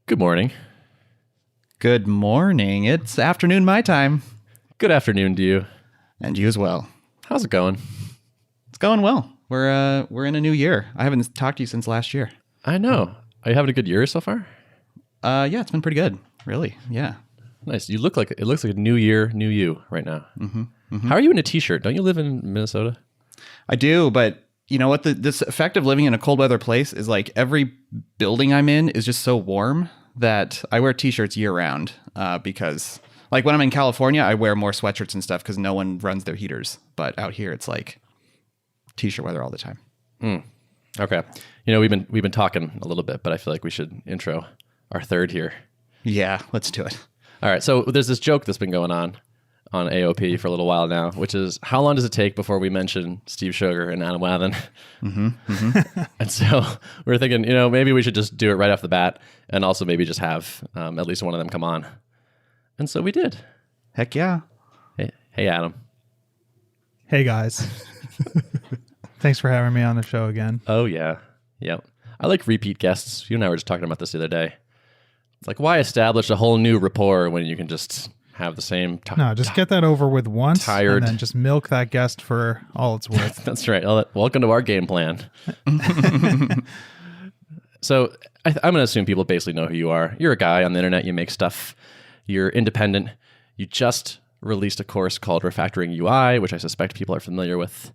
Good morning. Good morning. It's afternoon my time. Good afternoon to you. And you as well. How's it going? It's going well. We're in a new year. I haven't talked to you since last year. I know. Are you having a good year so far? Yeah, it's been pretty good. Really. Yeah. Nice. It looks like a new year, new you right now. How are you in a t-shirt? Don't you live in Minnesota? I do, but you know what? This effect of living in a cold weather place is like every building I'm in is just so warm that I wear t-shirts year round because like when I'm in California, I wear more sweatshirts and stuff because no one runs their heaters. But out here, it's like t-shirt weather all the time. Okay. You know, we've been talking a little bit, but I feel like we should intro our third here. Yeah, let's do it. All right. So there's this joke that's been going on AOP for a little while now, which is how long does it take before we mention Steve Schoger and Adam Wathan? And so we're thinking, you know, maybe we should just do it right off the bat and also maybe just have at least one of them come on. And so we did. Heck yeah. Hey Adam. Hey guys. Thanks for having me on the show again. Oh yeah. Yep. I like repeat guests. You and I were just talking about this the other day. It's like, why establish a whole new rapport when you can just have the same... Just get that over with once tired. And then just milk that guest for all it's worth. That's right. Welcome to our game plan. So I'm going to assume people basically know who you are. You're a guy on the internet. You make stuff. You're independent. You just released a course called Refactoring UI, which I suspect people are familiar with.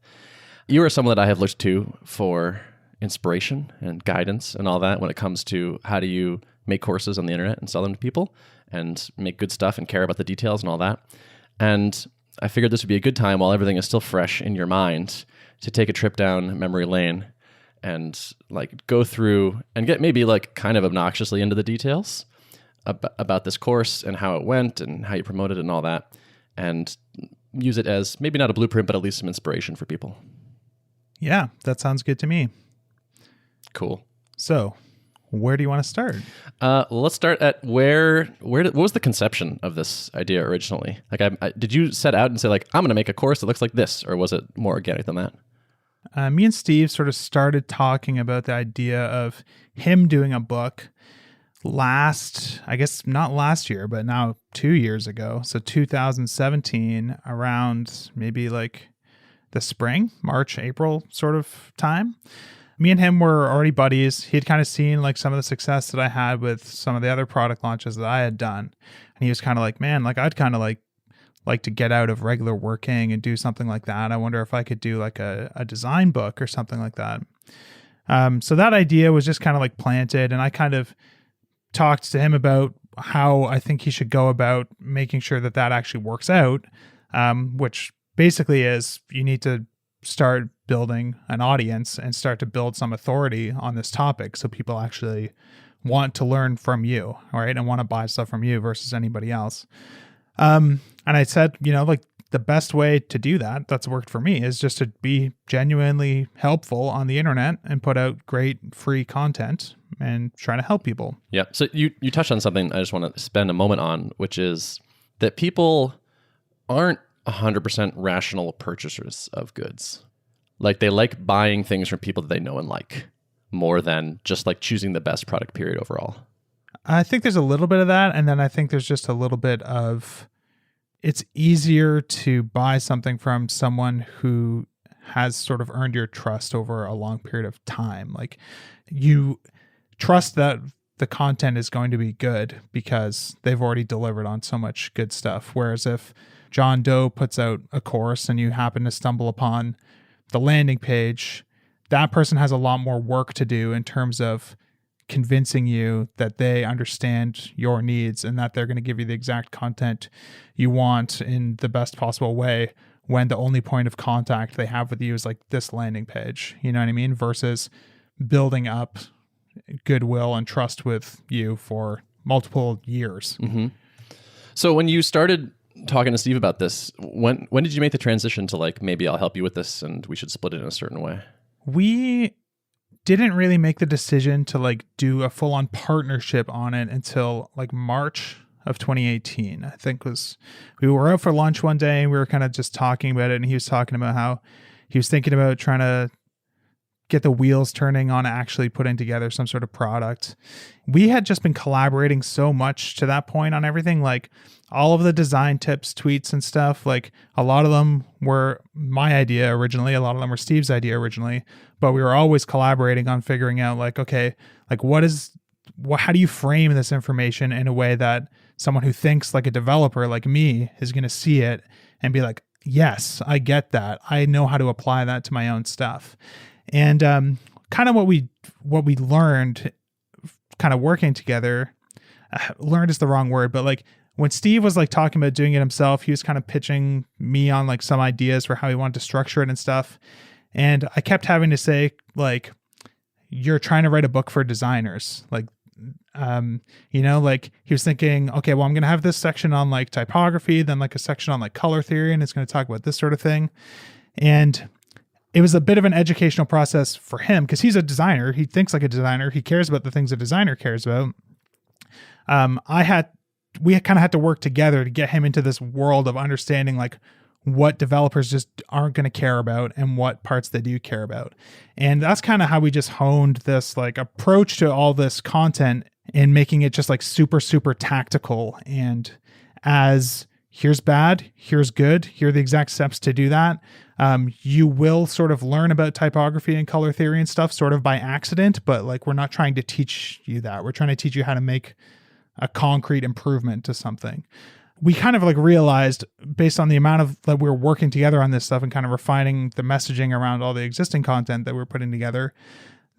You are someone that I have looked to for inspiration and guidance and all that when it comes to how do you make courses on the internet and sell them to people and make good stuff and care about the details and all that. And I figured this would be a good time while everything is still fresh in your mind to take a trip down memory lane and like go through and get maybe like kind of obnoxiously into the details about this course and how it went and how you promoted it and all that, and use it as maybe not a blueprint, but at least some inspiration for people. Yeah, that sounds good to me. Cool. So where do you want to start? Let's start at what was the conception of this idea originally? Like, did you set out and say like, I'm going to make a course that looks like this, or was it more organic than that? Me and Steve sort of started talking about the idea of him doing a book I guess not last year, but now 2 years ago. So 2017, around maybe like the spring, March, April sort of time. Me and him were already buddies. He'd kind of seen like some of the success that I had with some of the other product launches that I had done. And he was kind of like, man, like I'd kind of like to get out of regular working and do something like that. I wonder if I could do like a design book or something like that. So that idea was just kind of like planted, and I kind of talked to him about how I think he should go about making sure that that actually works out, which basically is you need to start building an audience and start to build some authority on this topic so people actually want to learn from you, right? And want to buy stuff from you versus anybody else. And I said, you know, like the best way to do that, that's worked for me, is just to be genuinely helpful on the internet and put out great free content and try to help people. Yeah. So you touched on something I just want to spend a moment on, which is that people aren't 100% rational purchasers of goods. Like they like buying things from people that they know and like more than just like choosing the best product period overall. I think there's a little bit of that. And then I think there's just a little bit of, it's easier to buy something from someone who has sort of earned your trust over a long period of time. Like you trust that the content is going to be good because they've already delivered on so much good stuff. Whereas if John Doe puts out a course and you happen to stumble upon the landing page, that person has a lot more work to do in terms of convincing you that they understand your needs and that they're going to give you the exact content you want in the best possible way, when the only point of contact they have with you is like this landing page. You know what I mean? Versus building up goodwill and trust with you for multiple years. Mm-hmm. So when you started talking to Steve about this, when did you make the transition to like, maybe I'll help you with this and we should split it in a certain way? We didn't really make the decision to like do a full-on partnership on it until like March of 2018. I think we were out for lunch one day and we were kind of just talking about it, and he was talking about how he was thinking about trying to get the wheels turning on actually putting together some sort of product. We had just been collaborating so much to that point on everything, like all of the design tips, tweets and stuff. Like a lot of them were my idea originally. A lot of them were Steve's idea originally, but we were always collaborating on figuring out like, okay, like how do you frame this information in a way that someone who thinks like a developer like me is going to see it and be like, yes, I get that. I know how to apply that to my own stuff. And kind of what we learned kind of working together, learned is the wrong word, but like when Steve was like talking about doing it himself, he was kind of pitching me on like some ideas for how he wanted to structure it and stuff. And I kept having to say like, you're trying to write a book for designers. Like, like he was thinking, okay, well, I'm going to have this section on like typography, then like a section on like color theory, and it's going to talk about this sort of thing. And it was a bit of an educational process for him because he's a designer. He thinks like a designer. He cares about the things a designer cares about. We kind of had to work together to get him into this world of understanding like what developers just aren't going to care about and what parts they do care about. And that's kind of how we just honed this like approach to all this content and making it just like super, super tactical. And as here's bad, here's good, here are the exact steps to do that. You will sort of learn about typography and color theory and stuff sort of by accident, but like we're not trying to teach you that. We're trying to teach you how to make a concrete improvement to something. We kind of like realized based on the amount of that we were working together on this stuff and kind of refining the messaging around all the existing content that we're putting together,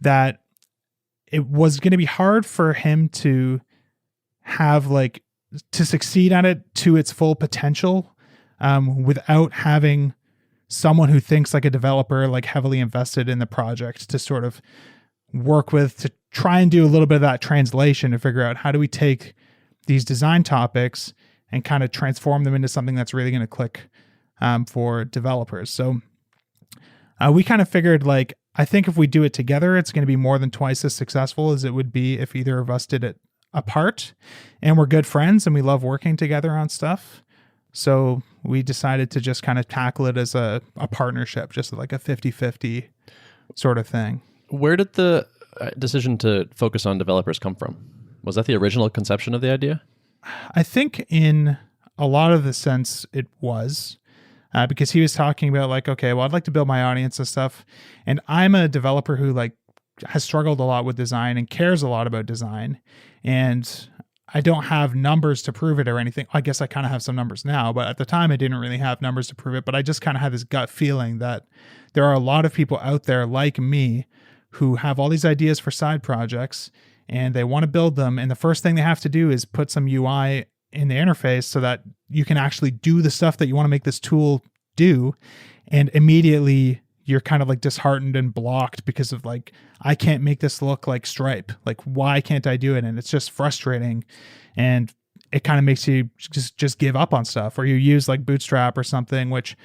that it was going to be hard for him to have like to succeed at it to its full potential without having someone who thinks like a developer, like heavily invested in the project to sort of work with, to try and do a little bit of that translation to figure out how do we take these design topics and kind of transform them into something that's really going to click for developers. So we kind of figured like, I think if we do it together, it's going to be more than twice as successful as it would be if either of us did it apart. And we're good friends and we love working together on stuff. So we decided to just kind of tackle it as a partnership, just like a 50-50 sort of thing. Where did the decision to focus on developers come from? Was that the original conception of the idea? I think in a lot of the sense it was because he was talking about like, okay, well, I'd like to build my audience and stuff. And I'm a developer who like has struggled a lot with design and cares a lot about design. And I don't have numbers to prove it or anything. I guess I kind of have some numbers now, but at the time I didn't really have numbers to prove it. But I just kind of had this gut feeling that there are a lot of people out there like me who have all these ideas for side projects and they want to build them. And the first thing they have to do is put some UI in the interface so that you can actually do the stuff that you want to make this tool do. And immediately you're kind of like disheartened and blocked because of like, I can't make this look like Stripe. Like, why can't I do it? And it's just frustrating. And it kind of makes you just give up on stuff, or you use like Bootstrap or something, which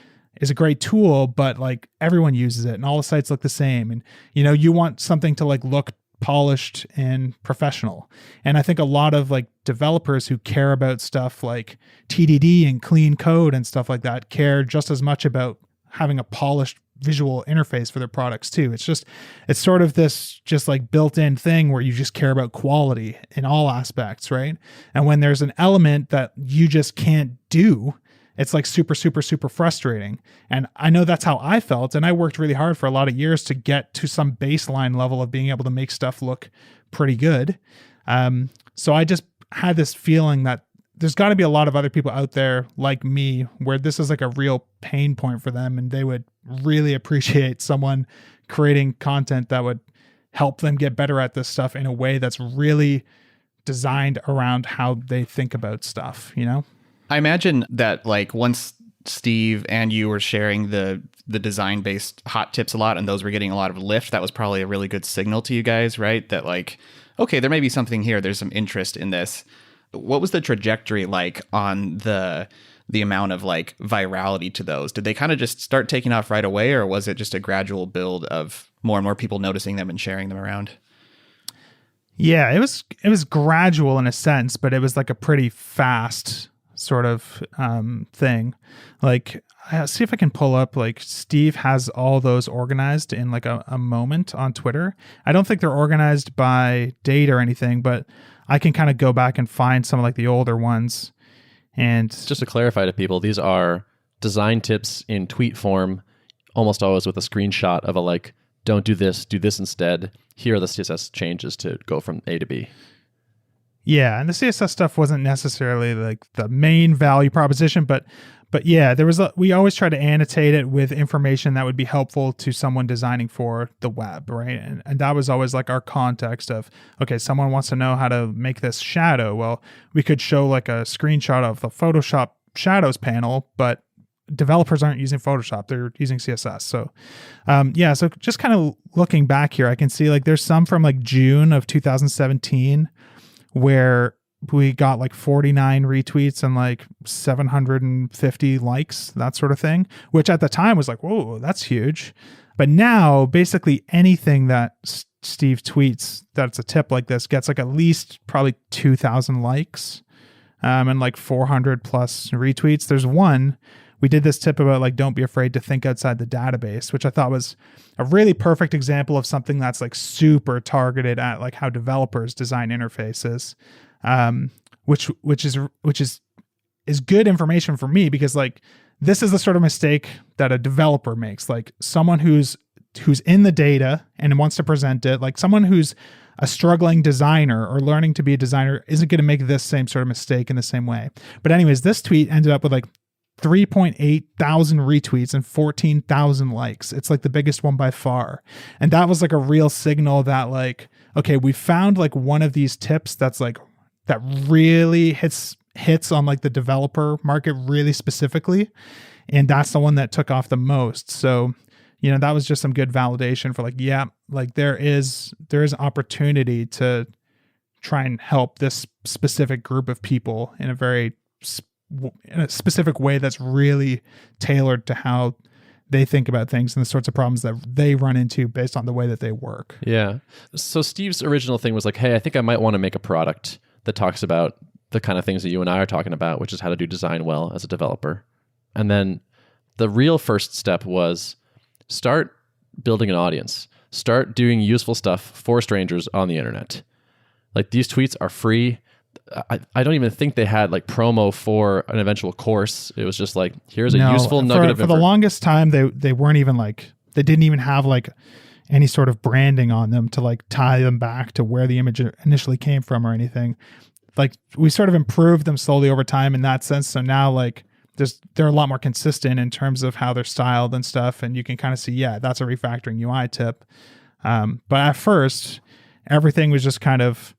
is a great tool, but like everyone uses it and all the sites look the same. And, you know, you want something to like look polished and professional. And I think a lot of like developers who care about stuff like TDD and clean code and stuff like that care just as much about having a polished visual interface for their products too. It's sort of this just like built-in thing where you just care about quality in all aspects, right? And when there's an element that you just can't do, it's like super, super, super frustrating. And I know that's how I felt. And I worked really hard for a lot of years to get to some baseline level of being able to make stuff look pretty good. So I just had this feeling that there's got to be a lot of other people out there like me where this is like a real pain point for them. And they would really appreciate someone creating content that would help them get better at this stuff in a way that's really designed around how they think about stuff, you know? I imagine that like once Steve and you were sharing the design-based hot tips a lot and those were getting a lot of lift, that was probably a really good signal to you guys, right? That like, okay, there may be something here. There's some interest in this. What was the trajectory like on the amount of like virality to those? Did they kind of just start taking off right away, or was it just a gradual build of more and more people noticing them and sharing them around? Yeah, it was gradual in a sense, but it was like a pretty fast sort of thing. Like, see if I can pull up, like, Steve has all those organized in like a moment on Twitter. I don't think they're organized by date or anything, but I can kind of go back and find some of like the older ones. And just to clarify to people, these are design tips in tweet form, almost always with a screenshot of a like, don't do this instead. Here are the CSS changes to go from A to B. Yeah, and the CSS stuff wasn't necessarily like the main value proposition, but yeah, we always try to annotate it with information that would be helpful to someone designing for the web, right? And that was always like our context of, okay, someone wants to know how to make this shadow. Well, we could show like a screenshot of the Photoshop shadows panel, but developers aren't using Photoshop, they're using CSS. So so just kind of looking back here, I can see like there's some from like June of 2017 where we got like 49 retweets and like 750 likes, that sort of thing, which at the time was like, whoa, that's huge. But now basically anything that Steve tweets that's a tip like this gets like at least probably 2,000 likes and like 400 plus retweets. There's one, we did this tip about like, don't be afraid to think outside the database, which I thought was a really perfect example of something that's like super targeted at like how developers design interfaces. Which is good information for me, because like this is the sort of mistake that a developer makes. Like someone who's in the data and wants to present it, like someone who's a struggling designer or learning to be a designer isn't going to make this same sort of mistake in the same way. But anyways, this tweet ended up with like 3.8 thousand retweets and 14,000 likes. It's like the biggest one by far. And that was like a real signal that like, okay, we found like one of these tips that's like, that really hits on like the developer market really specifically. And that's the one that took off the most. So, that was just some good validation for like, yeah, like there is opportunity to try and help this specific group of people in a specific way that's really tailored to how they think about things and the sorts of problems that they run into based on the way that they work. Yeah. So Steve's original thing was like, hey, I think I might want to make a product that talks about the kind of things that you and I are talking about, which is how to do design well as a developer. And then the real first step was start building an audience. Start doing useful stuff for strangers on the internet. Like these tweets are free. I don't even think they had like promo for an eventual course. It was just like, here's a useful nugget of information. For the longest time, they weren't even like, they didn't even have like any sort of branding on them to like tie them back to where the image initially came from or anything. Like we sort of improved them slowly over time in that sense. So now like they're a lot more consistent in terms of how they're styled and stuff. And you can kind of see, yeah, that's a refactoring UI tip. But at first, everything was just kind of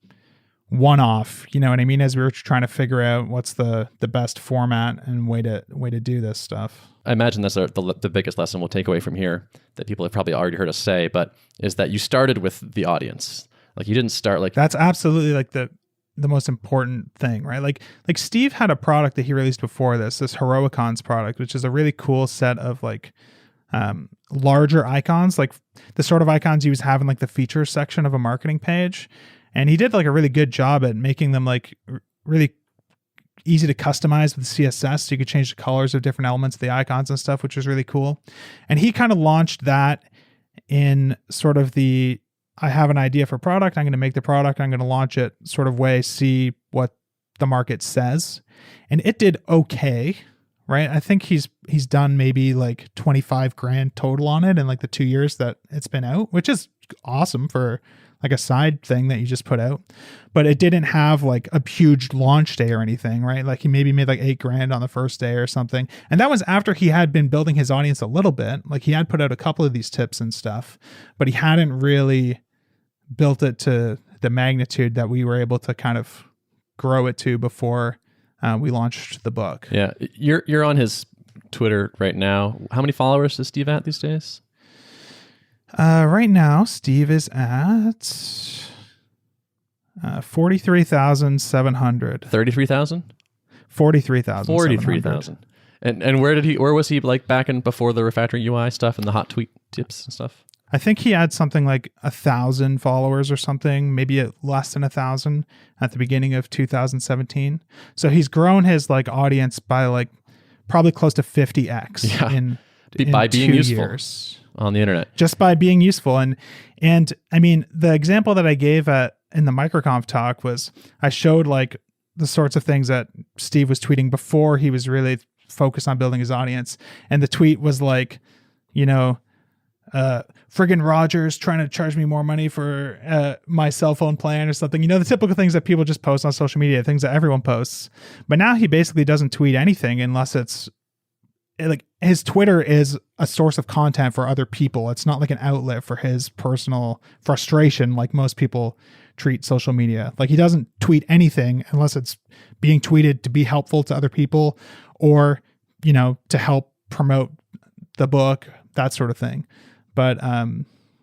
one-off, you know what I mean? As we were trying to figure out what's the best format and way to do this stuff. I imagine that's the biggest lesson we'll take away from here that people have probably already heard us say, but is that you started with the audience. Like you didn't start like... That's absolutely like the most important thing, right? Like Steve had a product that he released before this Heroicons product, which is a really cool set of like larger icons, like the sort of icons you have in like the features section of a marketing page. And he did like a really good job at making them like really easy to customize with CSS. So you could change the colors of different elements of the icons and stuff, which was really cool. And he kind of launched that in sort of the, I have an idea for a product, I'm going to make the product, I'm going to launch it sort of way, see what the market says. And it did okay, right? I think he's done maybe like 25 grand total on it in like the 2 years that it's been out, which is awesome for like a side thing that you just put out. But it didn't have like a huge launch day or anything, right? Like he maybe made like 8 grand on the first day or something. And that was after he had been building his audience a little bit. Like he had put out a couple of these tips and stuff, but he hadn't really built it to the magnitude that we were able to kind of grow it to before we launched the book. Yeah. You're on his Twitter right now. How many followers is Steve at these days? Right now, Steve is at 43,700. 33,000? 43,000. 43,000. And where was he like back in before the refactoring UI stuff and the hot tweet tips and stuff? I think he had something like 1,000 followers or something, maybe less than 1,000 at the beginning of 2017. So he's grown his like audience by like probably close to 50x by being 2 useful years. On the internet. Just by being useful. And I mean, the example that I gave in the MicroConf talk was I showed like the sorts of things that Steve was tweeting before he was really focused on building his audience. And the tweet was like, you know, friggin' Rogers trying to charge me more money for my cell phone plan or something. You know, the typical things that people just post on social media, things that everyone posts. But now he basically doesn't tweet anything unless it's like his Twitter is a source of content for other people. It's not like an outlet for his personal frustration like most people treat social media. Like he doesn't tweet anything unless it's being tweeted to be helpful to other people or, you know, to help promote the book, that sort of thing. But,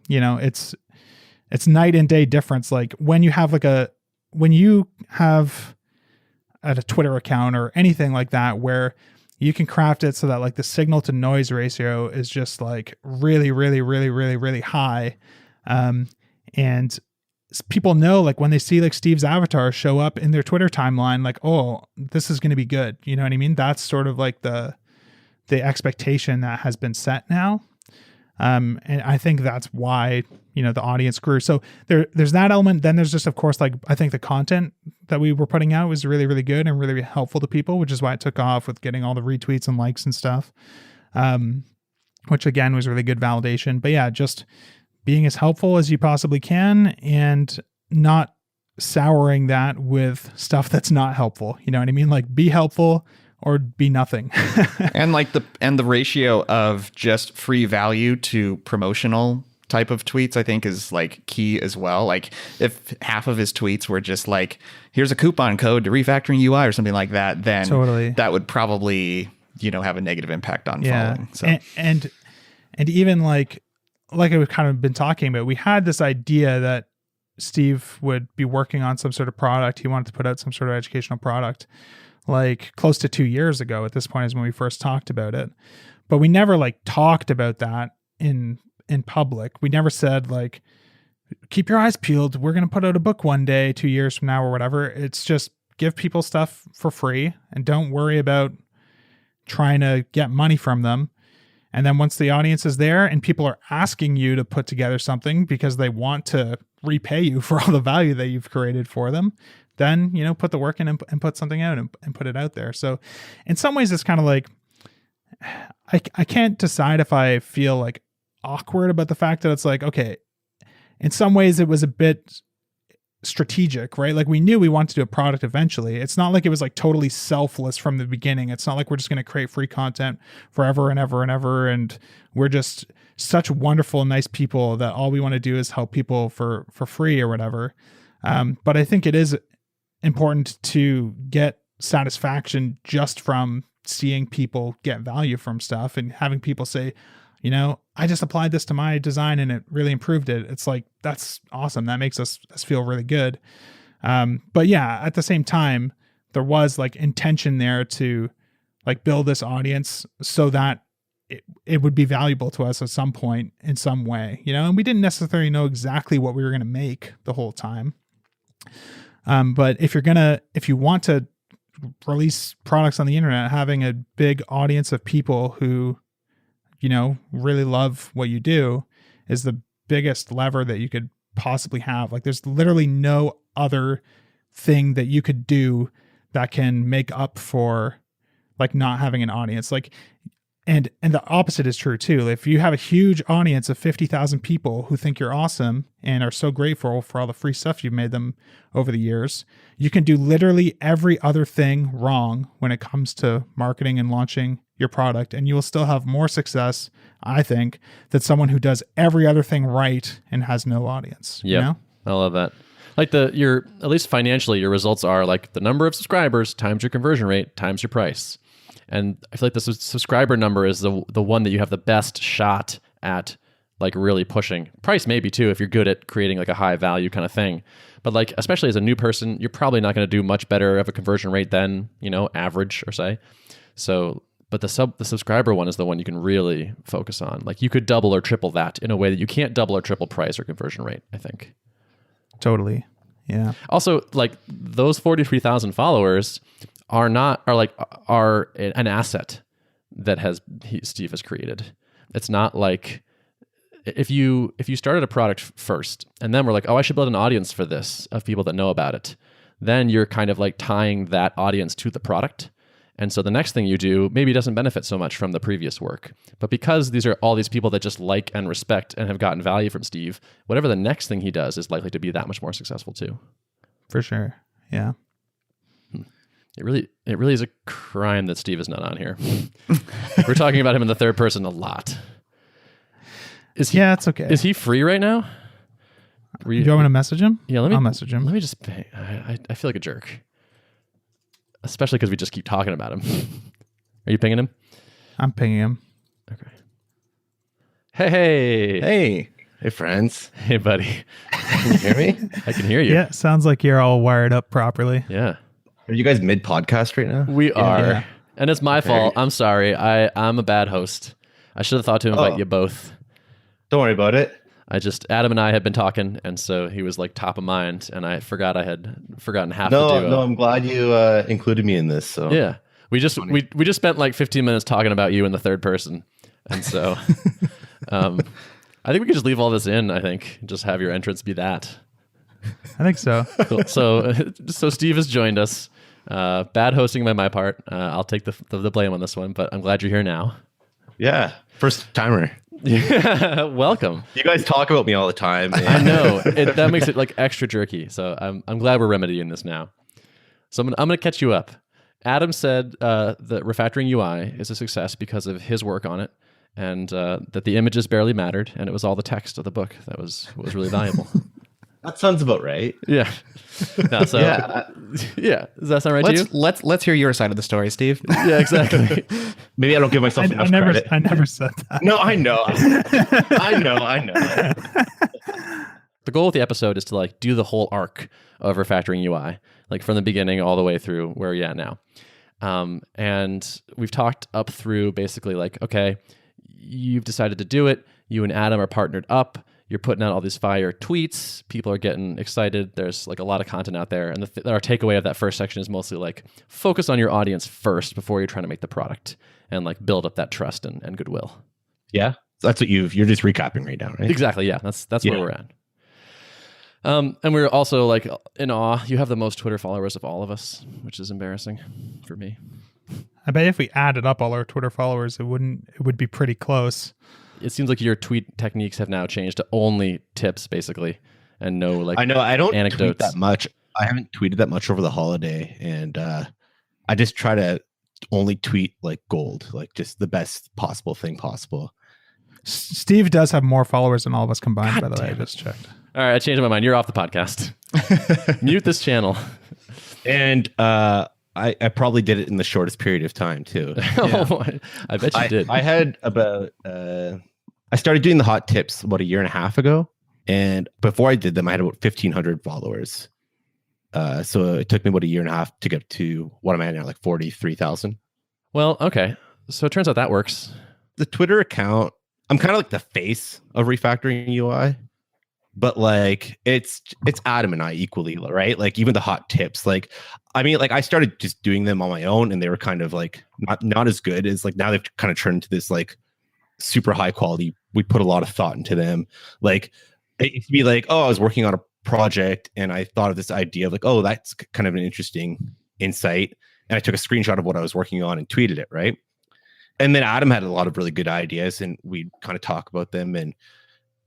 you know, it's night and day difference. Like when you have when you have a Twitter account or anything like that, where you can craft it so that like the signal to noise ratio is just like really, really, really, really, really high. And people know, like when they see like Steve's avatar show up in their Twitter timeline, like, oh, this is going to be good. You know what I mean? That's sort of like the expectation that has been set now. And I think that's why, you know, the audience grew. So there's that element. Then there's just, of course, like, I think the content that we were putting out was really, really good and really helpful to people, which is why it took off with getting all the retweets and likes and stuff. Which again was really good validation. But yeah, just being as helpful as you possibly can and not souring that with stuff that's not helpful. You know what I mean? Like be helpful or be nothing. And like the ratio of just free value to promotional type of tweets, I think is like key as well. Like if half of his tweets were just like, here's a coupon code to Refactoring UI or something like that, then totally. That would probably, you know, have a negative impact on following. So and even like I've kind of been talking about, we had this idea that Steve would be working on some sort of product. He wanted to put out some sort of educational product like close to 2 years ago. At this point is when we first talked about it, but we never like talked about that in public. We never said like, keep your eyes peeled, we're going to put out a book one day, 2 years from now or whatever. It's just give people stuff for free and don't worry about trying to get money from them. And then once the audience is there and people are asking you to put together something because they want to repay you for all the value that you've created for them, then, you know, put the work in and put something out and put it out there. So in some ways it's kind of like, I can't decide if I feel like awkward about the fact that it's like, okay, in some ways it was a bit strategic, right? Like we knew we wanted to do a product eventually. It's not like it was like totally selfless from the beginning. It's not like we're just going to create free content forever and ever and ever. And we're just such wonderful and nice people that all we want to do is help people for free or whatever. But I think it is important to get satisfaction just from seeing people get value from stuff and having people say, you know, I just applied this to my design and it really improved it. It's like, that's awesome. That makes us feel really good. But yeah, at the same time, there was like intention there to like build this audience so that it would be valuable to us at some point in some way, you know, and we didn't necessarily know exactly what we were going to make the whole time. But if you want to release products on the internet, having a big audience of people who, you know, really love what you do is the biggest lever that you could possibly have. Like there's literally no other thing that you could do that can make up for like not having an audience. Like, and the opposite is true too. If you have a huge audience of 50,000 people who think you're awesome and are so grateful for all the free stuff you've made them over the years, you can do literally every other thing wrong when it comes to marketing and launching your product, and you will still have more success, I think, than someone who does every other thing right and has no audience. Yeah, you know? I love that. Like at least financially, your results are like the number of subscribers times your conversion rate times your price. And I feel like the subscriber number is the one that you have the best shot at like really pushing. Price maybe too, if you're good at creating like a high value kind of thing. But like, especially as a new person, you're probably not going to do much better of a conversion rate than, you know, average or say. So But the subscriber one is the one you can really focus on. Like you could double or triple that in a way that you can't double or triple price or conversion rate, I think. Totally. Yeah. Also, like those 43,000 followers are an asset that Steve has created. It's not like if you started a product first and then we're like, oh, I should build an audience for this of people that know about it, then you're kind of like tying that audience to the product. And so the next thing you do maybe doesn't benefit so much from the previous work. But because these are all these people that just like and respect and have gotten value from Steve, whatever the next thing he does is likely to be that much more successful too. For sure. Yeah. It really is a crime that Steve is not on here. We're talking about him in the third person a lot. Yeah, it's okay. Is he free right now? Do you want me to message him? Yeah, I'll message him. Let me just. I feel like a jerk, especially because we just keep talking about him. Are you pinging him? I'm pinging him. Okay. Hey, friends. Hey, buddy. Can you hear me? I can hear you. Yeah, sounds like you're all wired up properly. Yeah. Are you guys mid podcast right now? We are, Yeah. and it's my fault. I'm sorry. I'm a bad host. I should have thought to invite you both. Don't worry about it. Adam and I had been talking, and so he was like top of mind, and I forgot I had forgotten half the duo. No, I'm glad you included me in this. So yeah, we just spent like 15 minutes talking about you in the third person, and so I think we could just leave all this in. I think just have your entrance be that. I think so. Cool. So Steve has joined us. Bad hosting by my part. I'll take the blame on this one, but I'm glad you're here now. Yeah, first timer. Yeah, welcome. You guys talk about me all the time. I know that makes it like extra jerky. So I'm glad we're remedying this now. So I'm gonna catch you up. Adam said that Refactoring UI is a success because of his work on it, and that the images barely mattered, and it was all the text of the book that was really valuable. That sounds about right. Yeah. No, so yeah. Does that sound right to you? Let's hear your side of the story, Steve. Yeah, exactly. Maybe I don't give myself enough credit. I never said that. No, I know. I know. The goal of the episode is to like do the whole arc of Refactoring UI, like from the beginning all the way through where you're at now. And we've talked up through basically like, okay, you've decided to do it. You and Adam are partnered up. You're putting out all these fire tweets. People are getting excited. There's like a lot of content out there. And our takeaway of that first section is mostly like focus on your audience first before you're trying to make the product and like build up that trust and goodwill. Yeah. That's what you're just recapping right now, right? Exactly. Yeah. That's where we're at. And we're also like in awe. You have the most Twitter followers of all of us, which is embarrassing for me. I bet if we added up all our Twitter followers, it would be pretty close. It seems like your tweet techniques have now changed to only tips, basically, and no like. I know I don't anecdotes. tweet that much. I haven't tweeted that much over the holiday, and I just try to only tweet like gold, like just the best possible thing possible. Steve does have more followers than all of us combined, God by the way. I damn just checked. All right, I changed my mind. You're off the podcast. Mute this channel. And I probably did it in the shortest period of time too. Oh, I bet you did. I had about I started doing the hot tips about a year and a half ago, and before I did them, I had about 1,500 followers. So it took me about a year and a half to get to what am I at now, like 43,000. Well, okay. So it turns out that works. The Twitter account, I'm kind of like the face of Refactoring UI, but like it's Adam and I equally, right? Like even the hot tips, like I mean, like I started just doing them on my own, and they were kind of like not as good as like now they've kind of turned into this like super high quality. We put a lot of thought into them. Like it used to be like, oh, I was working on a project and I thought of this idea of like, oh, that's kind of an interesting insight, and I took a screenshot of what I was working on and tweeted it, right? And then Adam had a lot of really good ideas, and we kind of talk about them. And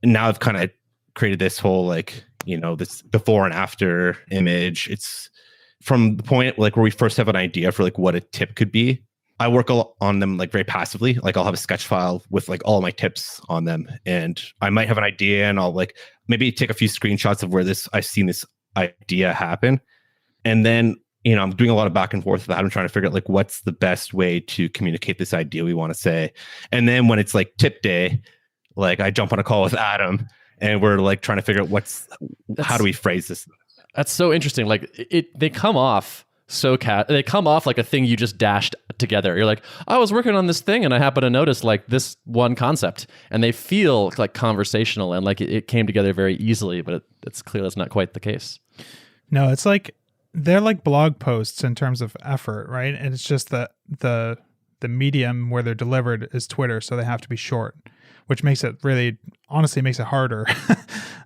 now I've kind of created this whole like, you know, this before and after image. It's from the point like where we first have an idea for like what a tip could be. I work on them like very passively. Like I'll have a sketch file with like all my tips on them, and I might have an idea, and I'll like maybe take a few screenshots of where I've seen this idea happen, and then you know I'm doing a lot of back and forth with that. I'm trying to figure out like what's the best way to communicate this idea we want to say, and then when it's like tip day, like I jump on a call with Adam, and we're like trying to figure out how do we phrase this. That's so interesting. Like they come off so they come off like a thing you just dashed together. You're like, I was working on this thing and I happen to notice like this one concept, and they feel like conversational and like it came together very easily, but it's clear that's not quite the case. No, it's like they're like blog posts in terms of effort, right? And it's just that the medium where they're delivered is Twitter, so they have to be short, which makes it really, honestly, makes it harder.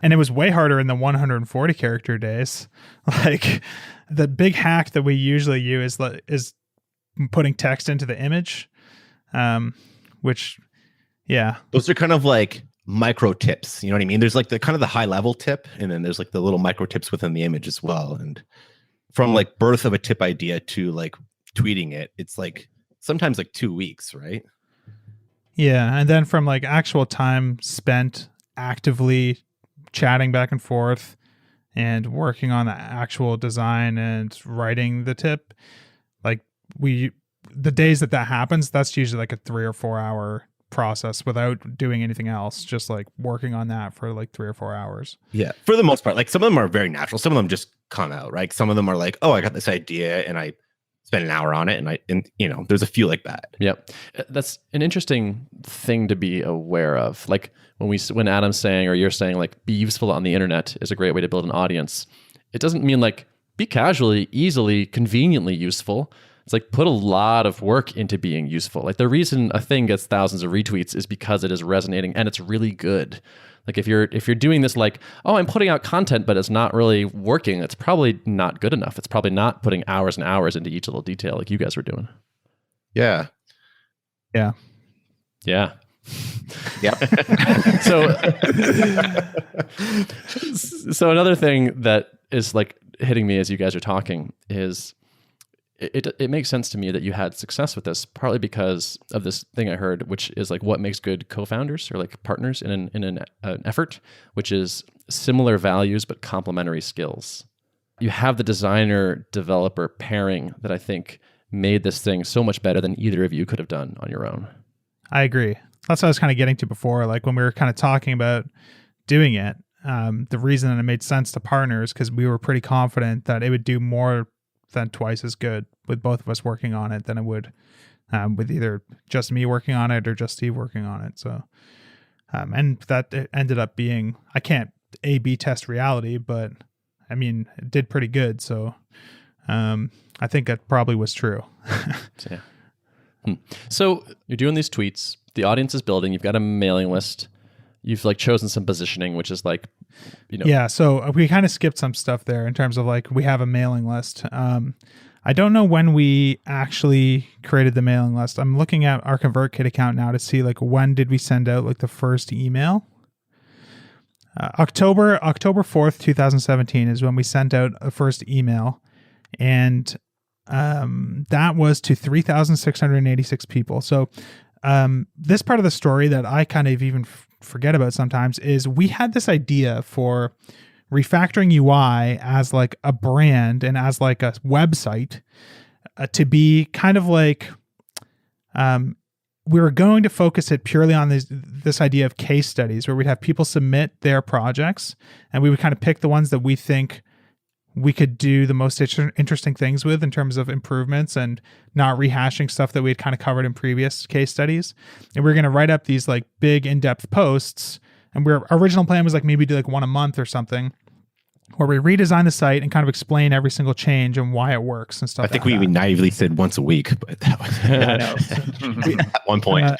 And it was way harder in the 140 character days. Like the big hack that we usually use is putting text into the image, which, yeah. Those are kind of like micro tips. You know what I mean? There's like the kind of the high level tip, and then there's like the little micro tips within the image as well. And from like birth of a tip idea to like tweeting it, it's like sometimes like 2 weeks, right? Yeah. And then from like actual time spent actively chatting back and forth and working on the actual design and writing the tip, like the days that happens, that's usually like a 3 or 4 hour process without doing anything else, just like working on that for like 3 or 4 hours. Yeah, for the most part. Like some of them are very natural, some of them just come out, right? Some of them are like, oh, I got this idea and I spent an hour on it, and you know, there's a few like that. Yep. That's an interesting thing to be aware of. Like when Adam's saying, or you're saying like be useful on the internet is a great way to build an audience, it doesn't mean like be casually, easily, conveniently useful. It's like put a lot of work into being useful. Like the reason a thing gets thousands of retweets is because it is resonating and it's really good. Like if you're doing this like, oh, I'm putting out content, but it's not really working, it's probably not good enough. It's probably not putting hours and hours into each little detail like you guys were doing. Yeah. Yeah. Yeah. Yep. So another thing that is like hitting me as you guys are talking is it makes sense to me that you had success with this, partly because of this thing I heard, which is like what makes good co-founders or like partners in an effort, which is similar values but complementary skills. You have the designer developer pairing that I think made this thing so much better than either of you could have done on your own. I agree. That's what I was kind of getting to before. Like when we were kind of talking about doing it, the reason that it made sense to partners because we were pretty confident that it would do more than twice as good with both of us working on it than it would with either just me working on it or just Steve working on it. So, and that it ended up being, I can't A/B test reality, but I mean, it did pretty good. So, I think that probably was true. Yeah. So you're doing these tweets, the audience is building, you've got a mailing list, you've like chosen some positioning, which is like, you know. Yeah. So we kind of skipped some stuff there in terms of like, we have a mailing list. I don't know when we actually created the mailing list. I'm looking at our ConvertKit account now to see like when did we send out like the first email. October 4th, 2017 is when we sent out a first email, and that was to 3,686 people. So this part of the story that I kind of even forget about sometimes is we had this idea for Refactoring UI as like a brand and as like a website to be kind of like we were going to focus it purely on this idea of case studies where we'd have people submit their projects and we would kind of pick the ones that we think we could do the most interesting things with in terms of improvements and not rehashing stuff that we had kind of covered in previous case studies. And we were going to write up these like big in-depth posts. And our original plan was like maybe do like one a month or something, where we redesign the site and kind of explain every single change and why it works and stuff. I think we naively said once a week, but that was at one point.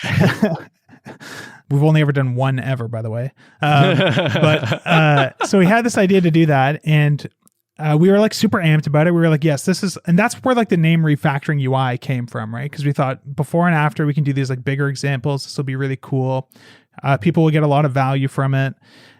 We've only ever done one ever, by the way. But so we had this idea to do that, and we were like super amped about it. We were like, yes, this is, and that's where like the name Refactoring UI came from, right? Because we thought before and after we can do these like bigger examples. This will be really cool. People will get a lot of value from it.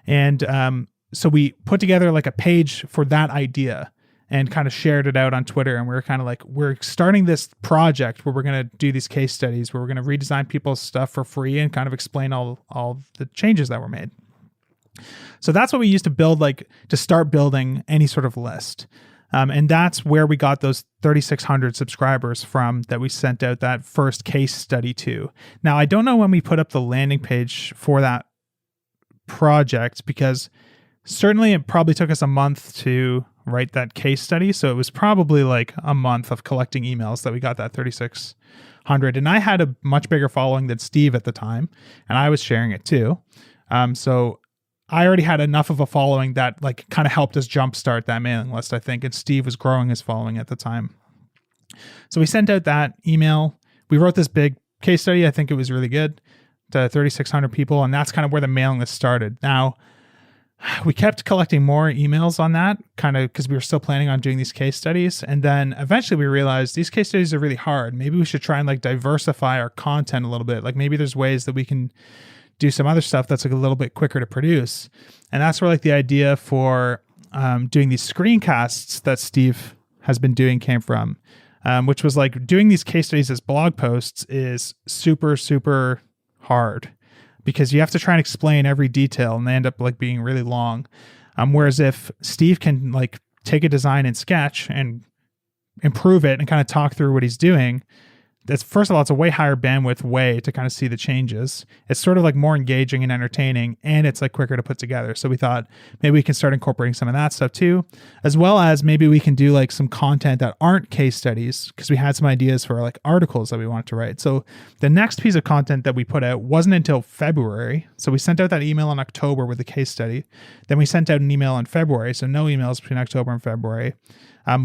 And so we put together like a page for that idea and kind of shared it out on Twitter. And we were kind of like, we're starting this project where we're going to do these case studies, where we're going to redesign people's stuff for free and kind of explain all the changes that were made. So that's what we used to build, like to start building any sort of list. And that's where we got those 3,600 subscribers from that we sent out that first case study to. Now, I don't know when we put up the landing page for that project, because certainly it probably took us a month to write that case study. So it was probably like a month of collecting emails that we got that 3,600. And I had a much bigger following than Steve at the time, and I was sharing it too. So I already had enough of a following that like kind of helped us jumpstart that mailing list, I think. And Steve was growing his following at the time. So we sent out that email. We wrote this big case study. I think it was really good to 3,600 people. And that's kind of where the mailing list started. Now, we kept collecting more emails on that kind of because we were still planning on doing these case studies. And then eventually we realized these case studies are really hard. Maybe we should try and like diversify our content a little bit. Like maybe there's ways that we can do some other stuff that's like a little bit quicker to produce. And that's where like the idea for doing these screencasts that Steve has been doing came from, which was like doing these case studies as blog posts is super, super hard because you have to try and explain every detail and they end up like being really long. Whereas if Steve can like take a design in Sketch and improve it and kind of talk through what he's doing, that's first of all, it's a way higher bandwidth way to kind of see the changes. It's sort of like more engaging and entertaining, and it's like quicker to put together. So we thought maybe we can start incorporating some of that stuff too, as well as maybe we can do like some content that aren't case studies because we had some ideas for like articles that we wanted to write. So the next piece of content that we put out wasn't until February. So we sent out that email in October with the case study. Then we sent out an email in February. So no emails between October and February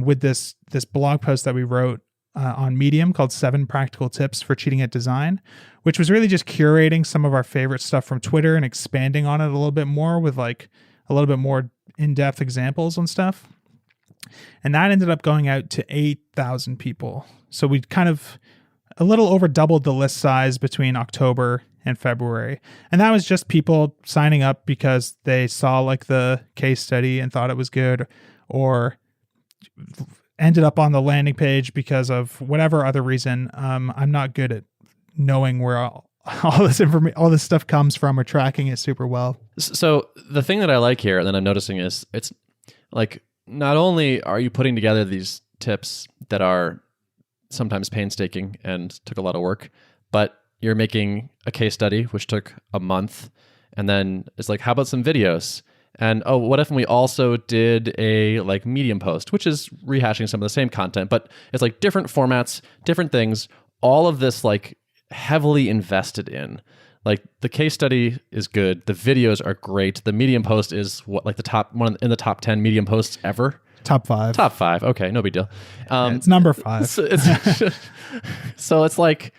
with this blog post that we wrote on Medium called 7 Practical Tips for Cheating at Design, which was really just curating some of our favorite stuff from Twitter and expanding on it a little bit more with like a little bit more in-depth examples and stuff. And that ended up going out to 8,000 people. So we kind of a little over doubled the list size between October and February. And that was just people signing up because they saw like the case study and thought it was good, or ended up on the landing page because of whatever other reason. I'm not good at knowing where all this information, all this stuff comes from, or tracking it super well. So the thing that I like here, and then I'm noticing, is it's like not only are you putting together these tips that are sometimes painstaking and took a lot of work, but you're making a case study which took a month, and then it's like, how about some videos? And oh, what if we also did a like Medium post, which is rehashing some of the same content, but it's like different formats, different things, all of this like heavily invested in. Like the case study is good, the videos are great, the Medium post is what, like the top one in the top 10 Medium posts ever? Top 5. Top 5, okay, no big deal. It's number 5. So it's like,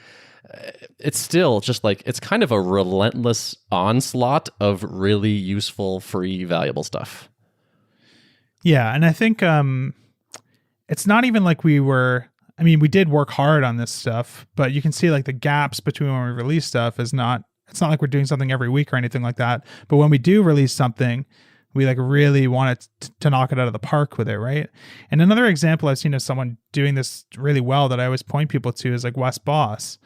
it's still just like, it's kind of a relentless onslaught of really useful, free, valuable stuff. Yeah. And I think it's not even like we did work hard on this stuff, but you can see like the gaps between when we release stuff it's not like we're doing something every week or anything like that. But when we do release something, we like really want it to knock it out of the park with it, right? And another example I've seen of someone doing this really well that I always point people to is like Wes Boss.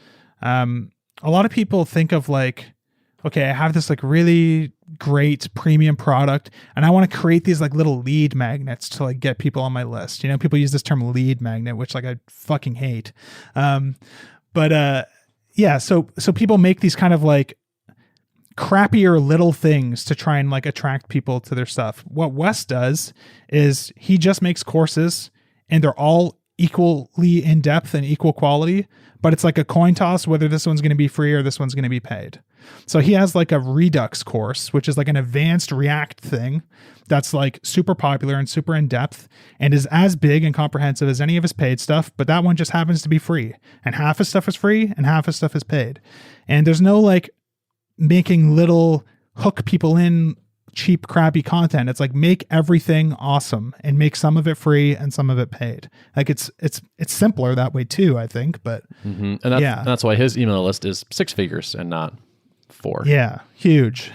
A lot of people think of like, okay, I have this like really great premium product and I want to create these like little lead magnets to like get people on my list. You know, people use this term lead magnet, which like I fucking hate. Yeah, so people make these kind of like crappier little things to try and like attract people to their stuff. What Wes does is he just makes courses and they're all equally in depth and equal quality, but it's like a coin toss whether this one's going to be free or this one's going to be paid. So he has like a Redux course, which is like an advanced React thing that's like super popular and super in depth and is as big and comprehensive as any of his paid stuff, but that one just happens to be free. And half his stuff is free and half his stuff is paid. And there's no like making little hook people in cheap, crappy content. It's like make everything awesome and make some of it free and some of it paid. Like it's simpler that way too, I think. But and that's why his email list is 6 figures and not 4. Yeah, huge.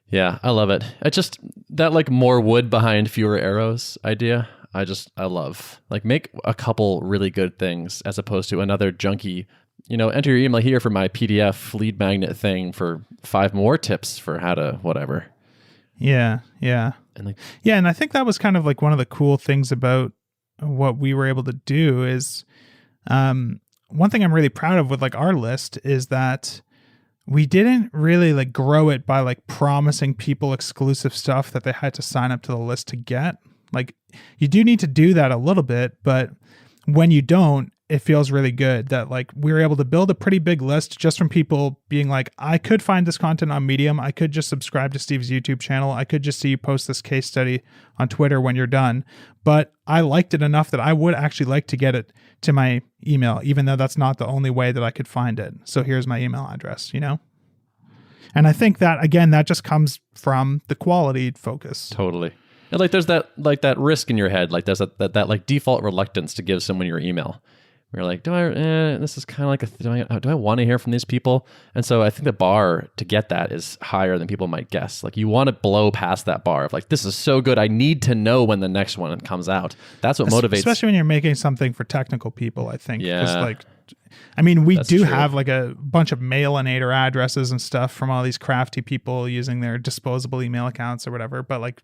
Yeah, I love it. It's just that like more wood behind fewer arrows idea. I love like make a couple really good things as opposed to another junky. You know, enter your email here for my PDF lead magnet thing for 5 more tips for how to whatever. Yeah. And I think that was kind of like one of the cool things about what we were able to do is one thing I'm really proud of with like our list is that We didn't really like grow it by like promising people exclusive stuff that they had to sign up to the list to get. Like you do need to do that a little bit, but when you don't, it feels really good that like we were able to build a pretty big list just from people being like, I could find this content on Medium. I could just subscribe to Steve's YouTube channel. I could just see you post this case study on Twitter when you're done. But I liked it enough that I would actually like to get it to my email, even though that's not the only way that I could find it. So here's my email address, you know? And I think that, again, that just comes from the quality focus. Totally. And like there's that risk in your head, like there's that like default reluctance to give someone your email. You're like, this is kind of like do I want to hear from these people? And so I think the bar to get that is higher than people might guess. Like you want to blow past that bar of like, this is so good, I need to know when the next one comes out. That's what motivates. Especially when you're making something for technical people, I think. Yeah. Because like, I mean, we That's do true. have like a bunch of mailinator addresses and stuff from all these crafty people using their disposable email accounts or whatever. But like,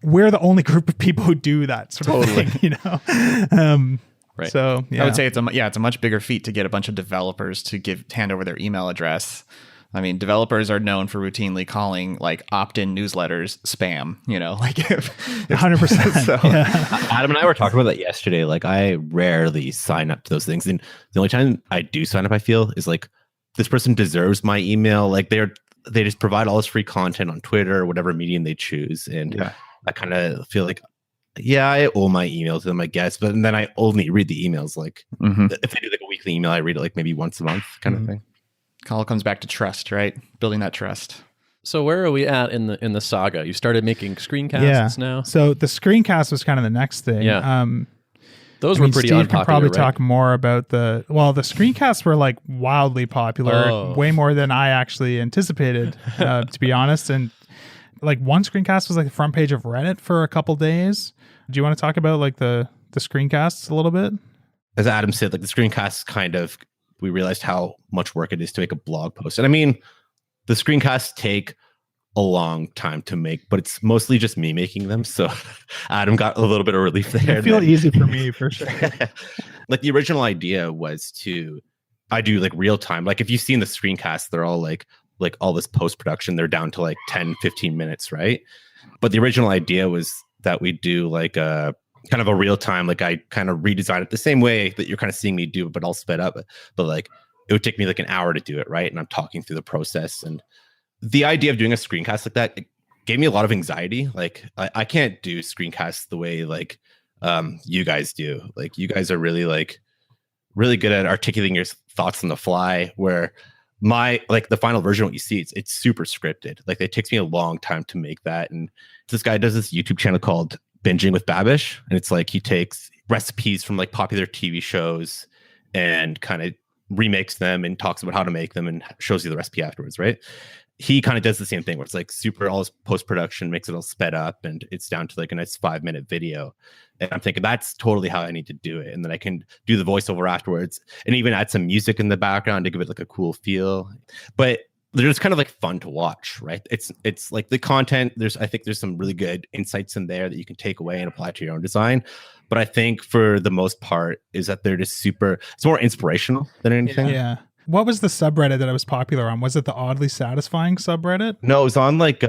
we're the only group of people who do that sort of thing, you know? Right. So yeah. I would say it's a much bigger feat to get a bunch of developers to hand over their email address. I mean, developers are known for routinely calling like opt-in newsletters spam, you know, like 100%. So, Adam and I were talking about that yesterday. Like I rarely sign up to those things. And the only time I do sign up, I feel, is like this person deserves my email. Like they just provide all this free content on Twitter or whatever medium they choose. And I kind of feel like, yeah, I owe my email to them, I guess. But then I only read the emails. Like if they do like a weekly email, I read it like maybe once a month kind of thing. it all comes back to trust, right? Building that trust. So where are we at in the saga? You started making screencasts now? So the screencast was kind of the next thing. Yeah. Those I were mean, pretty Steve unpopular, can probably right? talk more about the screencasts were like wildly popular, way more than I actually anticipated, to be honest. And like one screencast was like the front page of Reddit for a couple days. Do you want to talk about like the screencasts a little bit? As Adam said, like the screencasts we realized how much work it is to make a blog post. And I mean, the screencasts take a long time to make, but it's mostly just me making them. So Adam got a little bit of relief there. It feels easy for me, for sure. Like the original idea was I do like real time. Like if you've seen the screencasts, they're all like all this post-production, they're down to like 10, 15 minutes, right? But the original idea was that we do like a kind of a real time, like I kind of redesign it the same way that you're kind of seeing me do, but all sped up. But like it would take me like an hour to do it, right? And I'm talking through the process. And the idea of doing a screencast like that, it gave me a lot of anxiety. Like I can't do screencasts the way like you guys do. Like you guys are really good at articulating your thoughts on the fly, where the final version, what you see, it's super scripted. Like it takes me a long time to make that. And this guy does this YouTube channel called Binging with Babish. And it's like he takes recipes from like popular TV shows and kind of remakes them and talks about how to make them and shows you the recipe afterwards, right? He kind of does the same thing where it's like super, all his post-production makes it all sped up and it's down to like a nice 5-minute video. And I'm thinking that's totally how I need to do it. And then I can do the voiceover afterwards and even add some music in the background to give it like a cool feel. But they're just kind of like fun to watch, right? It's like the content, I think there's some really good insights in there that you can take away and apply to your own design. But I think for the most part is that they're just it's more inspirational than anything. Yeah. What was the subreddit that it was popular on? Was it the Oddly Satisfying subreddit? No, it was on like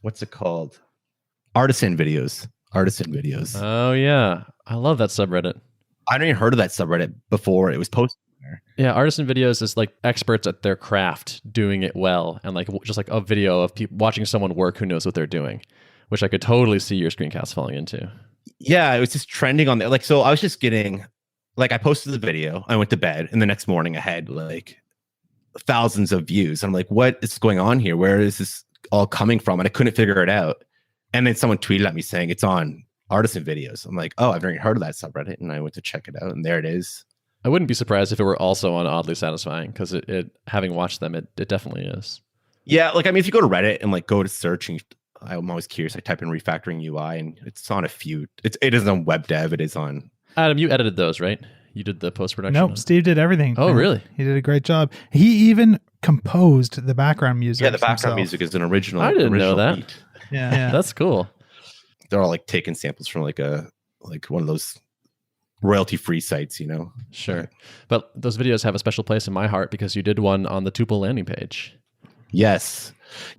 what's it called? Artisan videos. Oh yeah, I love that subreddit. I hadn't even heard of that subreddit before it was posted there. Yeah, artisan videos is like experts at their craft doing it well, and like just like a video of people watching someone work who knows what they're doing, which I could totally see your screencast falling into. Yeah, it was just trending on there. Like, so I was just getting, like, I posted the video, I went to bed, and the next morning I had like thousands of views. I'm like, what is going on here? Where is this all coming from? And I couldn't figure it out. And then someone tweeted at me saying it's on artisan videos. I'm like, oh, I've never heard of that subreddit. And I went to check it out, and there it is. I wouldn't be surprised if it were also on Oddly Satisfying, because it having watched them, it definitely is. Yeah, like, I mean, if you go to Reddit and like go to search, and I'm always curious, I type in refactoring UI and it's on a few. It is on web dev. It is on. Adam, you edited those, right? You did the post-production? Nope, Steve did everything. Oh, really? He did a great job. He even composed the background music. Yeah, the background himself. music is an original. I didn't know that. Beat. Yeah. That's cool. They're all like taking samples from like one of those royalty-free sites, you know. Sure. But those videos have a special place in my heart because you did one on the Tuple landing page. Yes,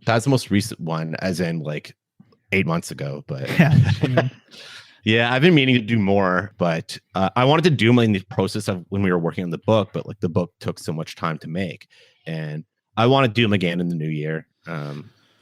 that's the most recent one, as in like 8 months ago. But yeah, I've been meaning to do more, but I wanted to do them in the process of when we were working on the book, but like the book took so much time to make, and I want to do them again in the new year.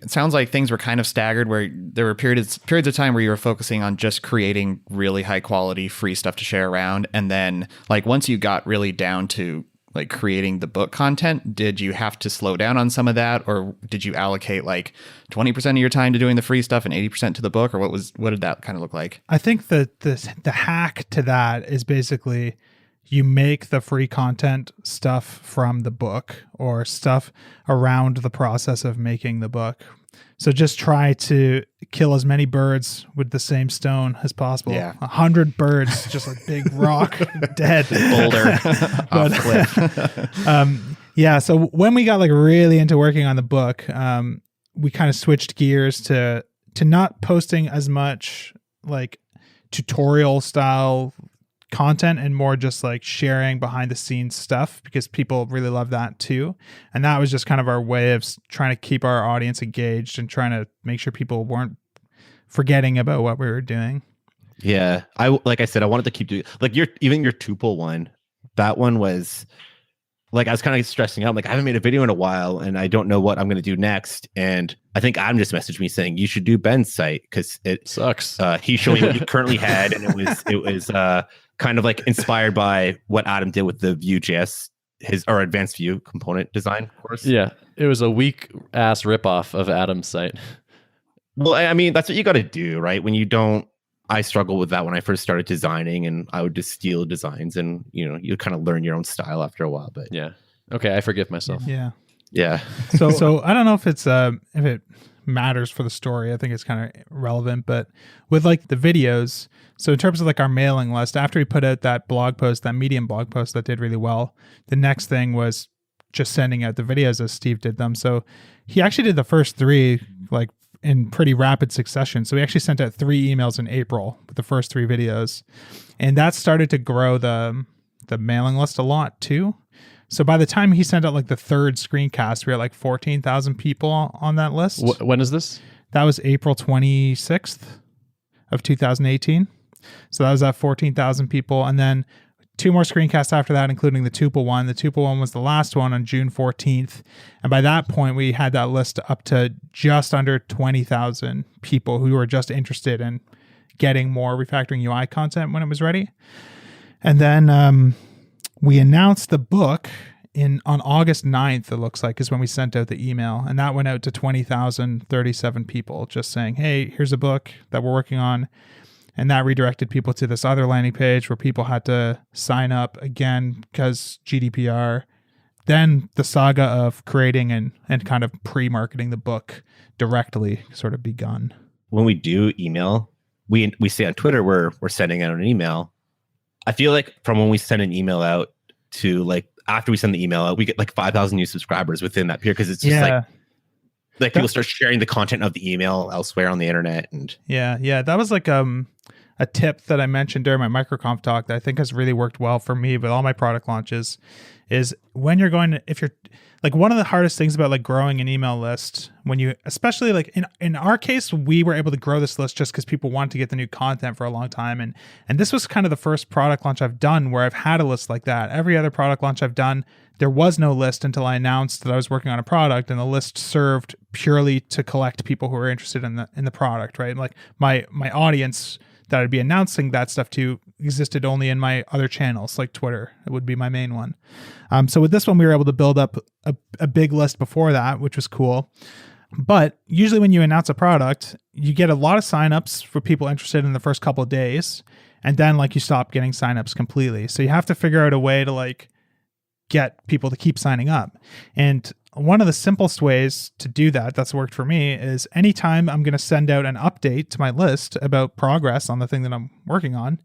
It sounds like things were kind of staggered, where there were periods of time where you were focusing on just creating really high quality free stuff to share around, and then like once you got really down to like creating the book content, did you have to slow down on some of that, or did you allocate like 20% of your time to doing the free stuff and 80% to the book, or what did that kind of look like? I think that the hack to that is basically you make the free content stuff from the book or stuff around the process of making the book. So just try to kill as many birds with the same stone as possible. Yeah. 100 birds, just like big rock, dead. Boulder off cliff. Yeah. So when we got like really into working on the book, we kind of switched gears to not posting as much like tutorial style content and more just like sharing behind the scenes stuff, because people really love that too. And that was just kind of our way of trying to keep our audience engaged and trying to make sure people weren't forgetting about what we were doing. Yeah, like I said, I wanted to keep doing like your Tuple one. That one was like I was kind of stressing out. I'm like, I haven't made a video in a while, and I don't know what I'm going to do next. And I think Adam just messaged me saying you should do Ben's site because it sucks. He's showing what he currently had, and it was kind of like inspired by what Adam did with the Vue.js, our advanced Vue component design course. Yeah, it was a weak ass ripoff of Adam's site. Well, I mean, that's what you got to do, right? When you don't, I struggled with that when I first started designing, and I would just steal designs, and you kind of learn your own style after a while. But yeah, okay, I forgive myself. Yeah. So I don't know if it's if it matters for the story. I think it's kind of relevant, but with like the videos. So in terms of like our mailing list, after we put out that blog post, that Medium blog post that did really well, the next thing was just sending out the videos as Steve did them. So he actually did the first 3 like in pretty rapid succession. So we actually sent out 3 emails in April with the first 3 videos, and that started to grow the mailing list a lot too. So by the time he sent out like the 3rd screencast, we were like 14,000 people on that list. When is this? That was April 26th of 2018. So that was at 14,000 people. And then 2 more screencasts after that, including the Tuple one. The Tuple one was the last one on June 14th. And by that point, we had that list up to just under 20,000 people who were just interested in getting more Refactoring UI content when it was ready. And then we announced the book on August 9th, it looks like, is when we sent out the email. And that went out to 20,037 people just saying, hey, here's a book that we're working on. And that redirected people to this other landing page where people had to sign up again because GDPR. Then the saga of creating and kind of pre-marketing the book directly sort of begun. When we do email, we say on Twitter we're sending out an email. I feel like from when we send an email out to like after we send the email out, we get like 5,000 new subscribers within that period, because it's just like people start sharing the content of the email elsewhere on the internet. And yeah, that was like a tip that I mentioned during my MicroConf talk that I think has really worked well for me with all my product launches is when you're going to, if you're like, one of the hardest things about like growing an email list, when you, especially like in our case, we were able to grow this list just because people wanted to get the new content for a long time. And this was kind of the first product launch I've done where I've had a list like that. Every other product launch I've done, there was no list until I announced that I was working on a product, and the list served purely to collect people who were interested in the product, right? Like my audience that I'd be announcing that stuff to existed only in my other channels, like Twitter. It would be my main one. So with this one, we were able to build up a big list before that, which was cool. But usually when you announce a product, you get a lot of signups for people interested in the first couple of days. And then like you stop getting signups completely. So you have to figure out a way to like get people to keep signing up. And one of the simplest ways to do that, that's worked for me, is anytime I'm going to send out an update to my list about progress on the thing that I'm working on,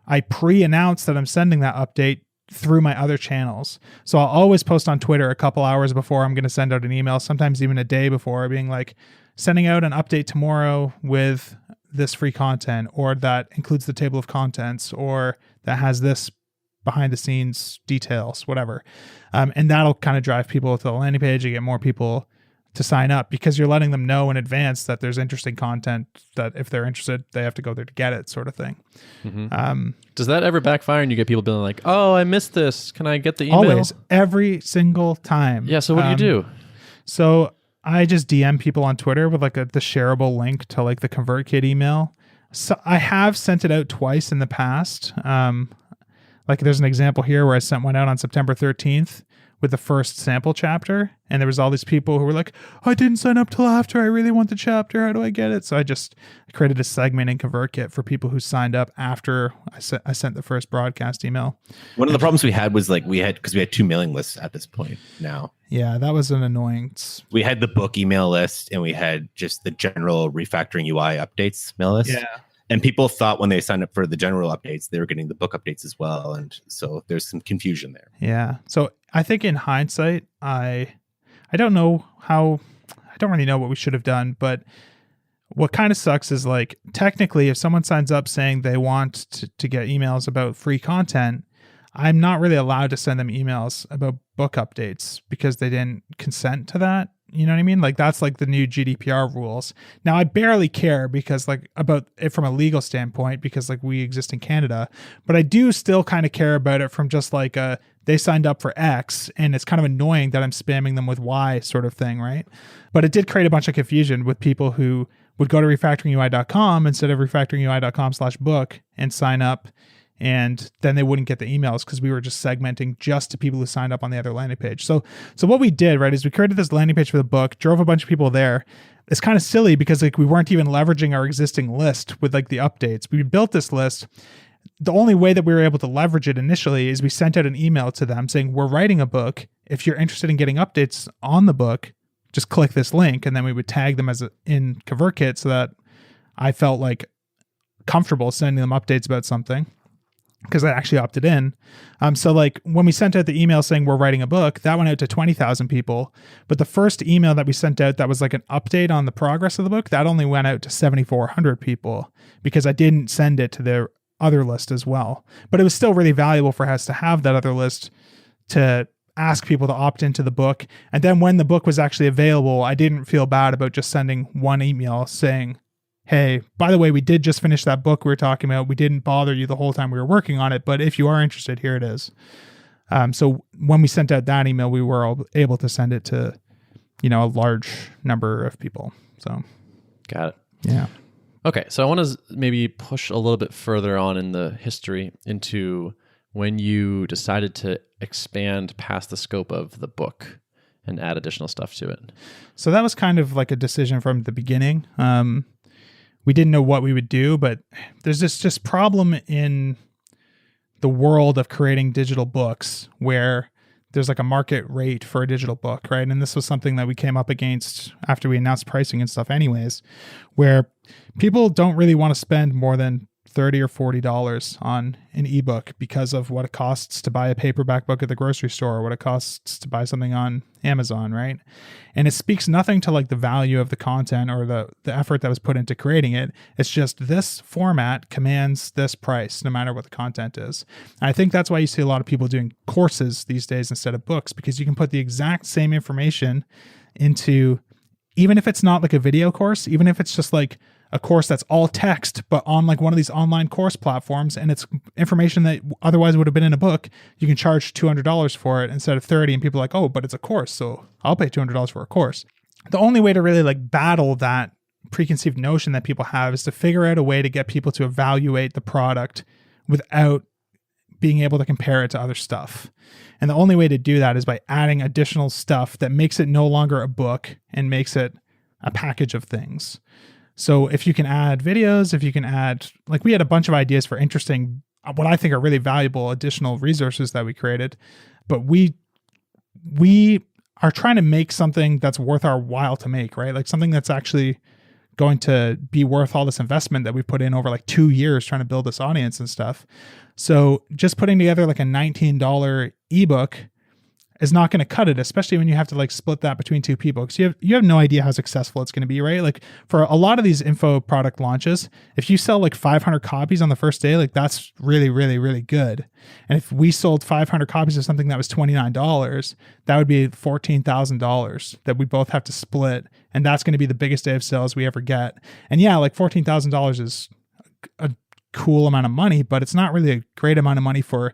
I pre-announce that I'm sending that update through my other channels. So I'll always post on Twitter a couple hours before I'm going to send out an email, sometimes even a day before, being like, sending out an update tomorrow with this free content, or that includes the table of contents, or that has this behind the scenes details, whatever. And that'll kind of drive people to the landing page and get more people to sign up, because you're letting them know in advance that there's interesting content that if they're interested, they have to go there to get it, sort of thing. Does that ever backfire and you get people being like, oh, I missed this. Can I get the email? Always, every single time. Yeah. So what do you do? So I just DM people on Twitter with like the shareable link to like the ConvertKit email. So I have sent it out twice in the past. Like there's an example here where I sent one out on September 13th with the first sample chapter, and there was all these people who were like, I didn't sign up till after, I really want the chapter, how do I get it? So I created a segment in ConvertKit for people who signed up after I sent the first broadcast email. One of the problems we had was like because we had 2 mailing lists at this point now. Yeah, that was an annoyance. We had the book email list, and we had just the general refactoring UI updates mail list. Yeah. And people thought when they signed up for the general updates, they were getting the book updates as well. And so there's some confusion there. Yeah. So I think in hindsight, I don't know how, I don't really know what we should have done, but what kind of sucks is like, technically, if someone signs up saying they want to get emails about free content, I'm not really allowed to send them emails about book updates because they didn't consent to that. You know what I mean? Like that's like the new GDPR rules. Now I barely care because like about it from a legal standpoint, because like we exist in Canada, but I do still kind of care about it from just like they signed up for X and it's kind of annoying that I'm spamming them with Y sort of thing, right? But it did create a bunch of confusion with people who would go to refactoringui.com instead of refactoringui.com/book and sign up. And then they wouldn't get the emails because we were just segmenting just to people who signed up on the other landing page. So what we did, right, is we created this landing page for the book, drove a bunch of people there. It's kind of silly because like we weren't even leveraging our existing list with like the updates. We built this list. The only way that we were able to leverage it initially is we sent out an email to them saying, we're writing a book. If you're interested in getting updates on the book, just click this link. And then we would tag them in ConvertKit so that I felt like comfortable sending them updates about something, because I actually opted in. So like when we sent out the email saying we're writing a book, that went out to 20,000 people. But the first email that we sent out that was like an update on the progress of the book, that only went out to 7,400 people because I didn't send it to their other list as well. But it was still really valuable for us to have that other list to ask people to opt into the book. And then when the book was actually available, I didn't feel bad about just sending one email saying, hey, by the way, we did just finish that book we were talking about. We didn't bother you the whole time we were working on it, but if you are interested, here it is. So when we sent out that email, we were able to send it to, a large number of people. So, got it. Yeah. Okay, so I want to maybe push a little bit further on in the history into when you decided to expand past the scope of the book and add additional stuff to it. So that was kind of like a decision from the beginning. We didn't know what we would do, but there's this just problem in the world of creating digital books where there's like a market rate for a digital book, right? And this was something that we came up against after we announced pricing and stuff anyways, where people don't really want to spend more than $30 or $40 on an ebook because of what it costs to buy a paperback book at the grocery store, or what it costs to buy something on Amazon, right? And it speaks nothing to like the value of the content or the effort that was put into creating it. It's just this format commands this price no matter what the content is. And I think that's why you see a lot of people doing courses these days instead of books, because you can put the exact same information into, even if it's not like a video course, even if it's just like a course that's all text, but on like one of these online course platforms, and it's information that otherwise would have been in a book, you can charge $200 for it instead of $30. And people are like, oh, but it's a course, so I'll pay $200 for a course. The only way to really like battle that preconceived notion that people have is to figure out a way to get people to evaluate the product without being able to compare it to other stuff. And the only way to do that is by adding additional stuff that makes it no longer a book and makes it a package of things. So if you can add videos, if you can add, like we had a bunch of ideas for interesting, what I think are really valuable additional resources that we created, but we are trying to make something that's worth our while to make, right? Like something that's actually going to be worth all this investment that we put in over like 2 years trying to build this audience and stuff. So just putting together like a $19 ebook, is not going to cut it, especially when you have to like split that between two people, because you have no idea how successful it's going to be, right? Like for a lot of these info product launches, if you sell like 500 copies on the first day, like that's really, really, really good. And if we sold 500 copies of something that was $29, that would be $14,000 that we both have to split. And that's going to be the biggest day of sales we ever get. And yeah, like $14,000 is a cool amount of money, but it's not really a great amount of money for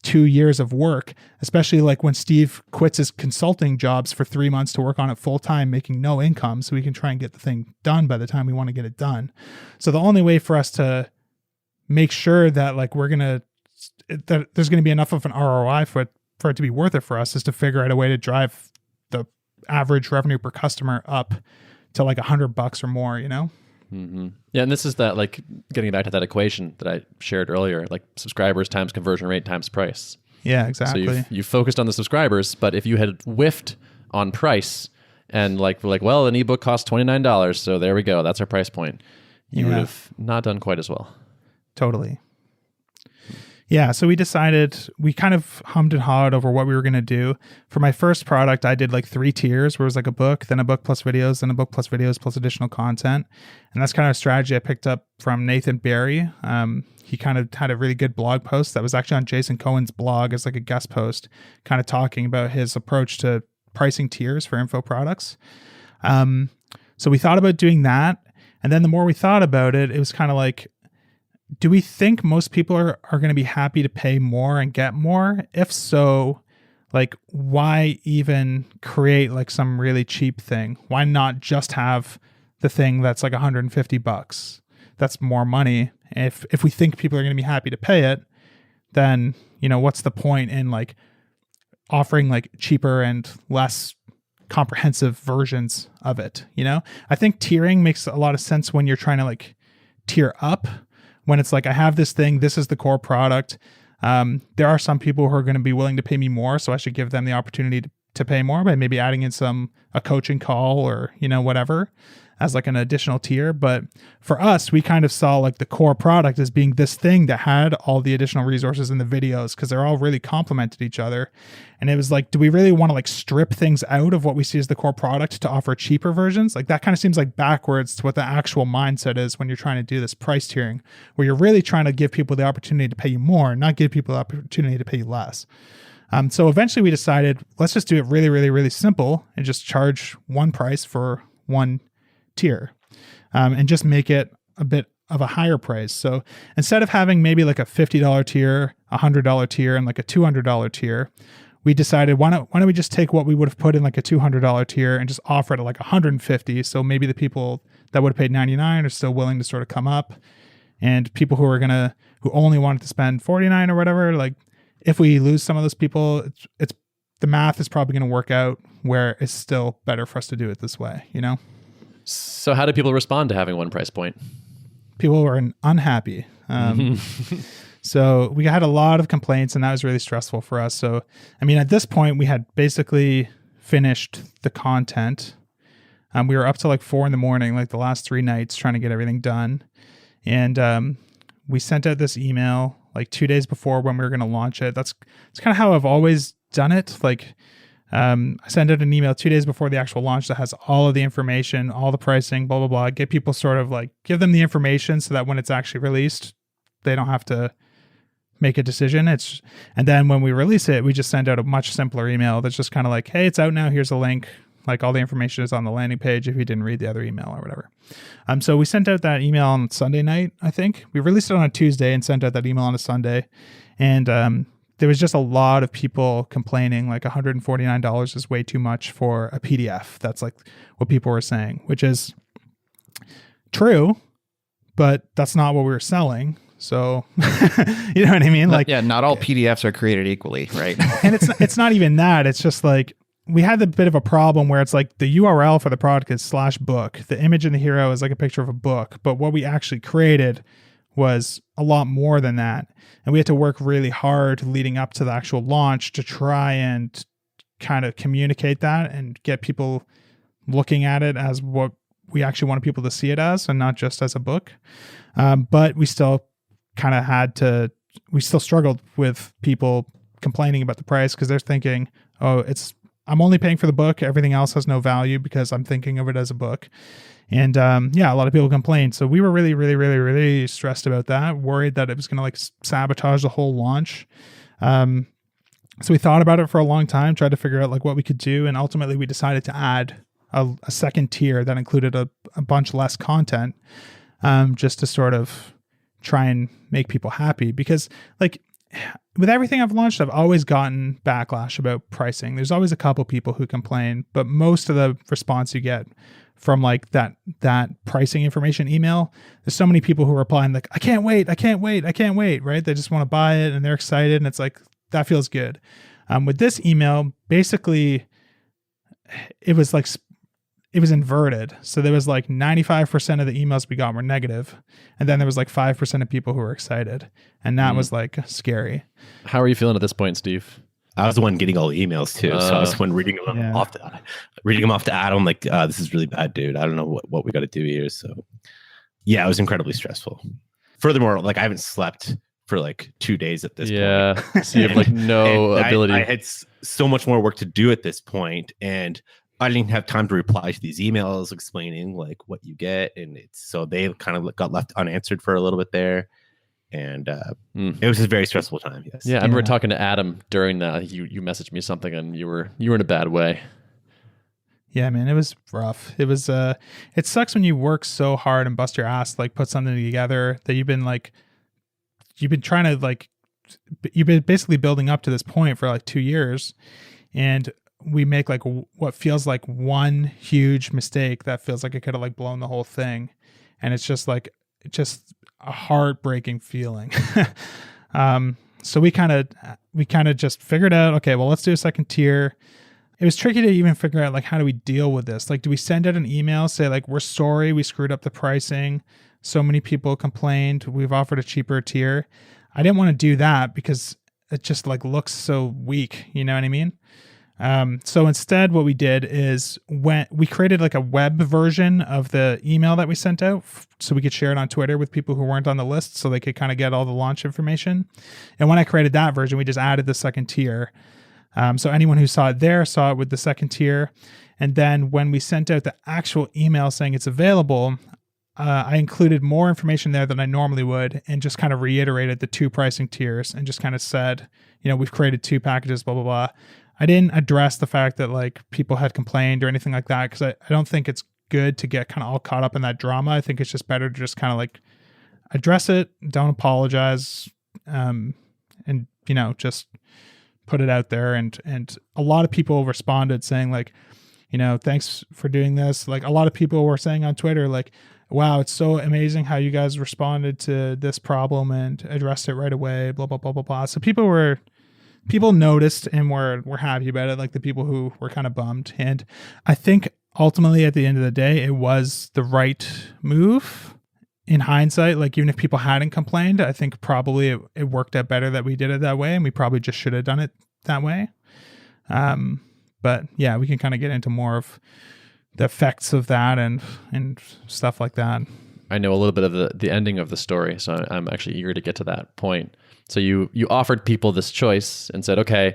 2 years of work, especially like when Steve quits his consulting jobs for 3 months to work on it full time, making no income, so we can try and get the thing done by the time we want to get it done. So the only way for us to make sure that like that there's going to be enough of an ROI for it to be worth it for us is to figure out a way to drive the average revenue per customer up to like $100 or more, you know? Mm-hmm. Yeah, and this is that, like, getting back to that equation that I shared earlier, like subscribers times conversion rate times price. Yeah, exactly. So you focused on the subscribers, but if you had whiffed on price and like we're like, well, an ebook costs $29, so there we go, that's our price point, you would have not done quite as well. Totally. Yeah, so we decided, we kind of hummed and hawed over what we were going to do. For my first product, I did like 3 tiers where it was like a book, then a book plus videos, then a book plus videos plus additional content. And that's kind of a strategy I picked up from Nathan Barry. He kind of had a really good blog post that was actually on Jason Cohen's blog as like a guest post, kind of talking about his approach to pricing tiers for info products. So we thought about doing that. And then the more we thought about it, it was kind of like, do we think most people are going to be happy to pay more and get more? If so, like, why even create like some really cheap thing? Why not just have the thing that's like $150? That's more money. If we think people are going to be happy to pay it, then, you know, what's the point in like offering like cheaper and less comprehensive versions of it? You know, I think tiering makes a lot of sense when you're trying to like tier up. When it's like, I have this thing, this is the core product. There are some people who are going to be willing to pay me more, so I should give them the opportunity to pay more by maybe adding in a coaching call or, you know, whatever as like an additional tier. But for us, we kind of saw like the core product as being this thing that had all the additional resources in the videos because they're all really complemented each other. And it was like, do we really want to like strip things out of what we see as the core product to offer cheaper versions? Like that kind of seems like backwards to what the actual mindset is when you're trying to do this price tiering, where you're really trying to give people the opportunity to pay you more, not give people the opportunity to pay you less. So eventually we decided, let's just do it really, really, really simple and just charge one price for one tier, and just make it a bit of a higher price. So instead of having maybe like a $50 tier, $100 tier, and like a $200 tier, we decided why don't we just take what we would have put in like a $200 tier and just offer it at like $150. So maybe the people that would have paid $99 are still willing to sort of come up, and people who only wanted to spend $49 or whatever, like if we lose some of those people, it's the math is probably going to work out where it's still better for us to do it this way, you know? So how do people respond to having one price point? People were unhappy. So we had a lot of complaints, and that was really stressful for us. So, I mean, at this point, we had basically finished the content. We were up to like 4 a.m, like the last 3 nights, trying to get everything done. And we sent out this email like 2 days before when we were going to launch it. It's kind of how I've always done it. Like, I send out an email 2 days before the actual launch that has all of the information, all the pricing, blah, blah, blah. Get people sort of like, give them the information so that when it's actually released, they don't have to make a decision. And then when we release it, we just send out a much simpler email that's just kind of like, hey, it's out now. Here's a link. Like all the information is on the landing page if you didn't read the other email or whatever. So we sent out that email on Sunday night, I think. We released it on a Tuesday and sent out that email on a Sunday. And there was just a lot of people complaining like $149 is way too much for a PDF. That's like what people were saying, which is true, but that's not what we were selling. So, you know what I mean? Like, yeah, not all PDFs are created equally, right? And it's not even that. It's just like, we had a bit of a problem where it's like the URL for the product is /book. The image in the hero is like a picture of a book, but what we actually created was a lot more than that. And we had to work really hard leading up to the actual launch to try and kind of communicate that and get people looking at it as what we actually wanted people to see it as, and not just as a book. But we still kind of we still struggled with people complaining about the price because they're thinking, oh, I'm only paying for the book. Everything else has no value because I'm thinking of it as a book. And a lot of people complained. So we were really, really, really, really stressed about that, worried that it was going to like sabotage the whole launch. So we thought about it for a long time, tried to figure out like what we could do. And ultimately we decided to add a second tier that included a bunch less content, just to sort of try and make people happy. Because like with everything I've launched, I've always gotten backlash about pricing. There's always a couple people who complain, but most of the response you get from like that pricing information email, there's so many people who are replying like, I can't wait, right? They just want to buy it and they're excited. And it's like, that feels good. With this email, basically it was inverted. So there was like 95% of the emails we got were negative, and then there was like 5% of people who were excited, and that was like scary. How are you feeling at this point, Steve? I was the one getting all the emails too, so I was the one reading them off to Adam. Like, this is really bad, dude. I don't know what we got to do here. So, yeah, it was incredibly stressful. Furthermore, like I haven't slept for like 2 days at this point. Yeah, so you have like no ability. I had so much more work to do at this point, and I didn't have time to reply to these emails explaining like what you get, and so they kind of got left unanswered for a little bit there, and it was a very stressful time. Yes. Yeah, I remember talking to Adam during that. You messaged me something, and you were in a bad way. Yeah, man, it was rough. It was it sucks when you work so hard and bust your ass to like put something together that you've been trying to like, you've been basically building up to this point for like 2 years, and we make like what feels like one huge mistake that feels like it could have like blown the whole thing. And it's just a heartbreaking feeling. So we kind of just figured out, okay, well, let's do a second tier. It was tricky to even figure out like, how do we deal with this? Like, do we send out an email, say like, we're sorry, we screwed up the pricing. So many people complained. We've offered a cheaper tier. I didn't want to do that because it just like looks so weak. You know what I mean? So instead what we did is we created like a web version of the email that we sent out so we could share it on Twitter with people who weren't on the list so they could kind of get all the launch information. And when I created that version, we just added the second tier. So anyone who saw it there saw it with the second tier. And then when we sent out the actual email saying it's available, I included more information there than I normally would and just kind of reiterated the 2 pricing tiers and just kind of said, we've created 2 packages, blah, blah, blah. I didn't address the fact that like people had complained or anything like that because I don't think it's good to get kind of all caught up in that drama. I think it's just better to just kind of like address it, don't apologize, and just put it out there. And a lot of people responded saying like, thanks for doing this. Like a lot of people were saying on Twitter like, wow, it's so amazing how you guys responded to this problem and addressed it right away, blah, blah, blah, blah, blah. So people noticed and were happy about it, like the people who were kind of bummed. And I think ultimately at the end of the day, it was the right move in hindsight. Like even if people hadn't complained, I think probably it worked out better that we did it that way, and we probably just should have done it that way. But yeah, we can kind of get into more of the effects of that and stuff like that. I know a little bit of the ending of the story, so I'm actually eager to get to that point. So you offered people this choice and said, okay,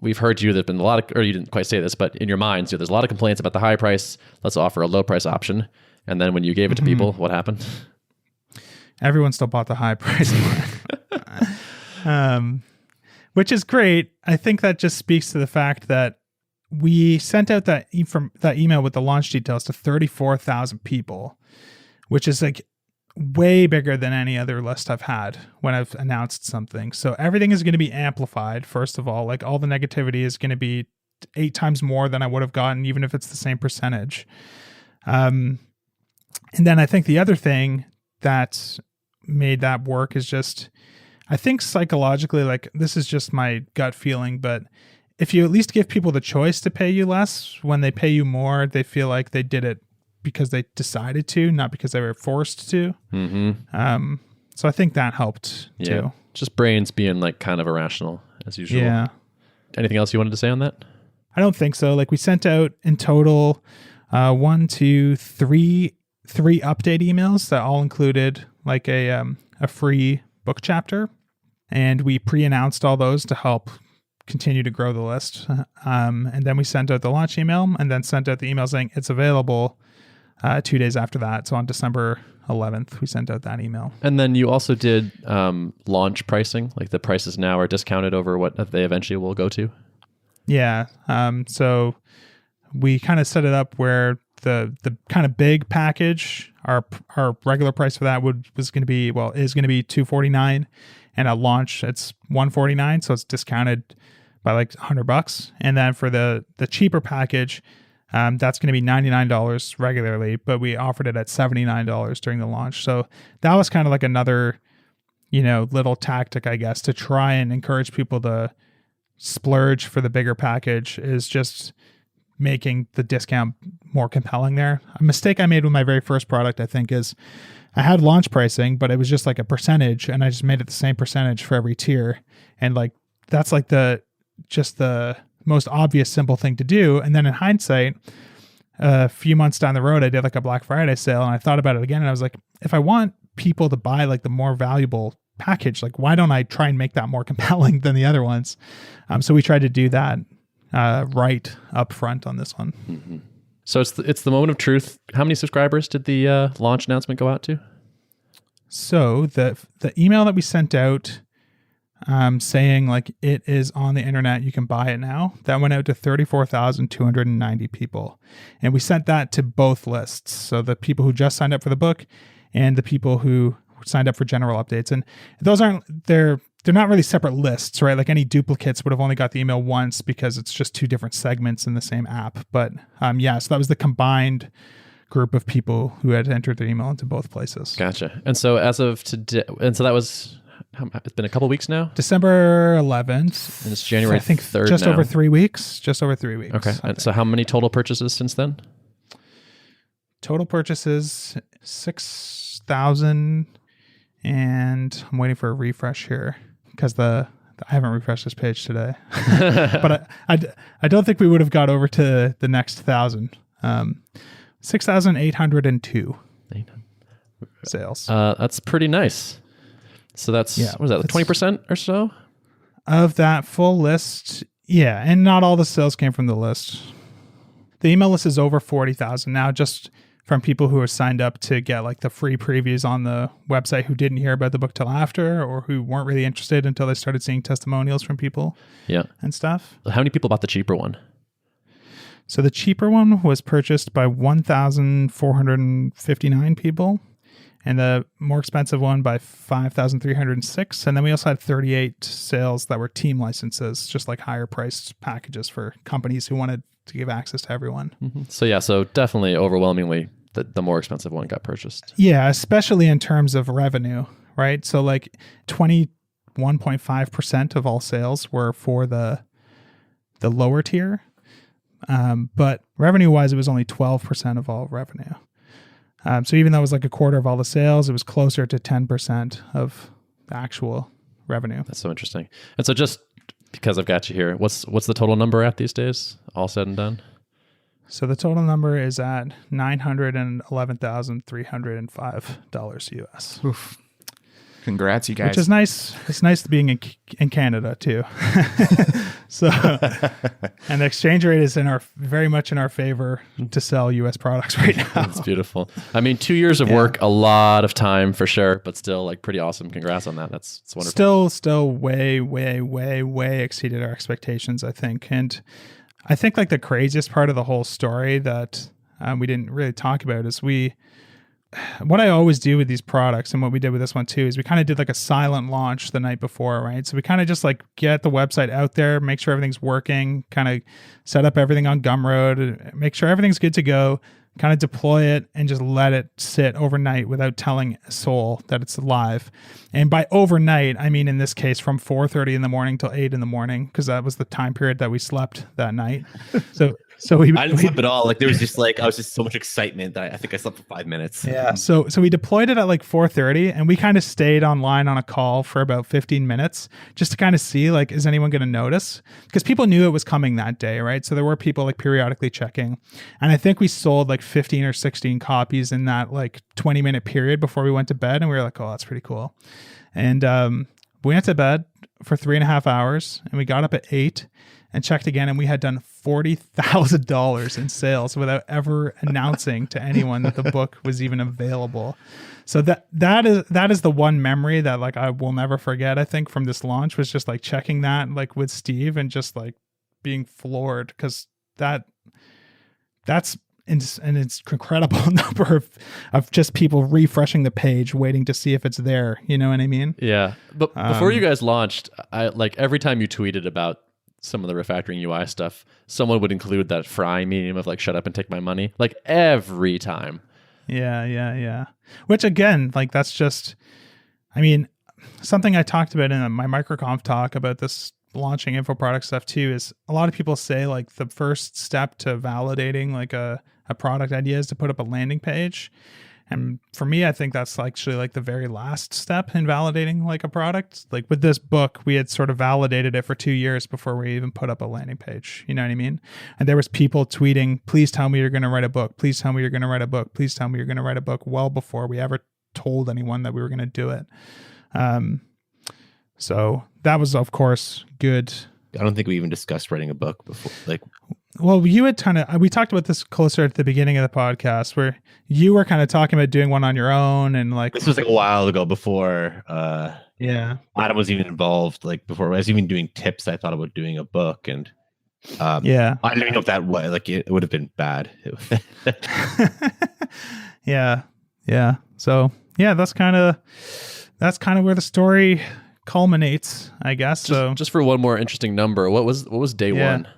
we've heard you. There's been a lot of, or you didn't quite say this, but in your minds, there's a lot of complaints about the high price. Let's offer a low price option. And then when you gave it to people, what happened? Everyone still bought the high price one, which is great. I think that just speaks to the fact that we sent out that email with the launch details to 34,000 people, which is like way bigger than any other list I've had when I've announced something. So everything is going to be amplified. First of all, like all the negativity is going to be 8 times more than I would have gotten, even if it's the same percentage. And then I think the other thing that made that work is just, I think psychologically, like this is just my gut feeling, but if you at least give people the choice to pay you less, when they pay you more, they feel like they did it because they decided to, not because they were forced to. Mm-hmm. So I think that helped too. Just brains being like kind of irrational as usual. Yeah. Anything else you wanted to say on that? I don't think so. Like we sent out in total 1, 2, 3 update emails that all included like a free book chapter, and we pre-announced all those to help continue to grow the list. And then we sent out the launch email and then sent out the email saying it's available 2 days after that. So on December 11th, we sent out that email. And then you also did launch pricing, like the prices now are discounted over what they eventually will go to. Yeah. So we kind of set it up where the kind of big package, our regular price for that is going to be $249, and at launch it's $149, so it's discounted by like $100. And then for the cheaper package, that's going to be $99 regularly, but we offered it at $79 during the launch. So that was kind of like another, little tactic, I guess, to try and encourage people to splurge for the bigger package, is just making the discount more compelling there. A mistake I made with my very first product, I think, is I had launch pricing, but it was just like a percentage, and I just made it the same percentage for every tier. And like, that's like the most obvious, simple thing to do. And then in hindsight, a few months down the road, I did like a Black Friday sale, and I thought about it again, and I was like, if I want people to buy like the more valuable package, like why don't I try and make that more compelling than the other ones? So we tried to do that right up front on this one. Mm-hmm. So it's the moment of truth. How many subscribers did the launch announcement go out to? So the email that we sent out saying like it is on the internet, you can buy it now, that went out to 34,290 people. And we sent that to both lists. So the people who just signed up for the book and the people who signed up for general updates. And those they're not really separate lists, right? Like any duplicates would have only got the email once because it's just two different segments in the same app. But so that was the combined group of people who had entered their email into both places. Gotcha. And so as of today, and so that was, it's been a couple weeks now? December 11th. And it's January 3rd just now. over 3 weeks. Just over 3 weeks. Okay. And so how many total purchases since then? Total purchases, 6,000. And I'm waiting for a refresh here because I haven't refreshed this page today. But I don't think we would have got over to the next 1,000. 6,802 sales. That's pretty nice. So that's, what was that, 20% or so? Of that full list, yeah. And not all the sales came from the list. The email list is over 40,000 now, just from people who are signed up to get like the free previews on the website who didn't hear about the book till after, or who weren't really interested until they started seeing testimonials from people and stuff. How many people bought the cheaper one? So the cheaper one was purchased by 1,459 people, and the more expensive one by 5,306. And then we also had 38 sales that were team licenses, just like higher priced packages for companies who wanted to give access to everyone. Mm-hmm. So definitely overwhelmingly the more expensive one got purchased. Yeah, especially in terms of revenue, right? So like 21.5% of all sales were for the lower tier. But revenue-wise, it was only 12% of all revenue. So even though it was like a quarter of all the sales, it was closer to 10% of the actual revenue. That's so interesting. And so just because I've got you here, what's the total number at these days, all said and done? So the total number is at $911,305 US. Oof. Congrats, you guys. Which is nice. It's nice being in Canada too. So, and the exchange rate is very much in our favor to sell U.S. products right now. That's beautiful. I mean, 2 years of work, a lot of time for sure, but still like pretty awesome. Congrats on that. It's wonderful. Still way, way, way, way exceeded our expectations, I think. And I think like the craziest part of the whole story that we didn't really talk about is what I always do with these products, and what we did with this one too, is we kind of did like a silent launch the night before, right? So we kind of just like get the website out there, make sure everything's working, kind of set up everything on Gumroad, make sure everything's good to go, kind of deploy it, and just let it sit overnight without telling a soul that it's live. And by overnight, I mean in this case from 4:30 in the morning till 8 in the morning, because that was the time period that we slept that night. So I didn't sleep at all. Like there was just like, I was just so much excitement that I think I slept for 5 minutes. Yeah. So we deployed it at like 4:30, and we kind of stayed online on a call for about 15 minutes just to kind of see like, is anyone going to notice? Because people knew it was coming that day, right? So there were people like periodically checking. And I think we sold like 15 or 16 copies in that like 20-minute period before we went to bed. And we were like, oh, that's pretty cool. And We went to bed for 3.5 hours and we got up at 8 and checked again, and we had done $40,000 in sales without ever announcing to anyone that the book was even available. So that is the one memory that like I will never forget, I think, from this launch, was just like checking that like with Steve and just like being floored, because that's it's incredible number of just people refreshing the page waiting to see if it's there. You know what I mean? Yeah. But before you guys launched, I like every time you tweeted about some of the refactoring UI stuff, someone would include that Fry meme of like, shut up and take my money. Like every time. Yeah. Which again, like that's just, I mean, something I talked about in my microconf talk about this launching info product stuff too, is a lot of people say like the first step to validating like a product idea is to put up a landing page. And for me, I think that's actually like the very last step in validating like a product. Like with this book, we had sort of validated it for 2 years before we even put up a landing page. You know what I mean? And there was people tweeting, please tell me you're going to write a book. Please tell me you're going to write a book. Please tell me you're going to write a book, well before we ever told anyone that we were going to do it. So that was, of course, good. I don't think we even discussed writing a book before. Like, well, you had we talked about this closer at the beginning of the podcast, where you were kind of talking about doing one on your own, and like this was like a while ago before yeah, Adam was even involved. Like before I was even doing tips, I thought about doing a book, and yeah, I don't even know if that was like it would have been bad. yeah. So yeah, that's kind of where the story culminates, I guess. Just for one more interesting number, what was day one?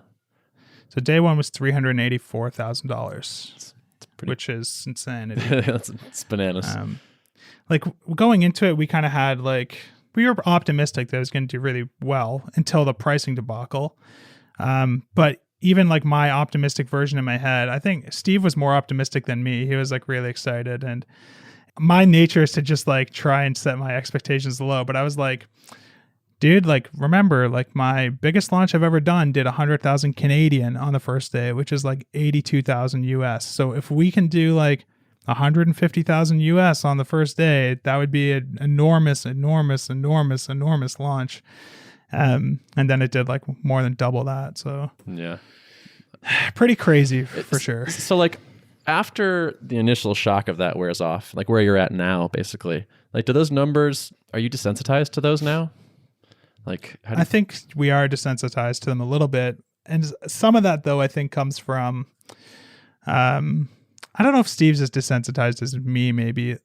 So day one was $384,000, which is insanity. It's bananas. Like going into it, we kind of had like, we were optimistic that it was going to do really well until the pricing debacle. But even like my optimistic version in my head, I think Steve was more optimistic than me. He was like really excited, and my nature is to just like try and set my expectations low. But I was like, dude, like, remember, like my biggest launch I've ever done did 100,000 Canadian on the first day, which is like 82,000 US. So if we can do like 150,000 US on the first day, that would be an enormous launch. And then it did like more than double that. So yeah, pretty crazy for sure. So like after the initial shock of that wears off, like where you're at now, basically, like do those numbers, are you desensitized to those now? Like, I think we are desensitized to them a little bit. And some of that though, I think comes from, I don't know if Steve's as desensitized as me, maybe.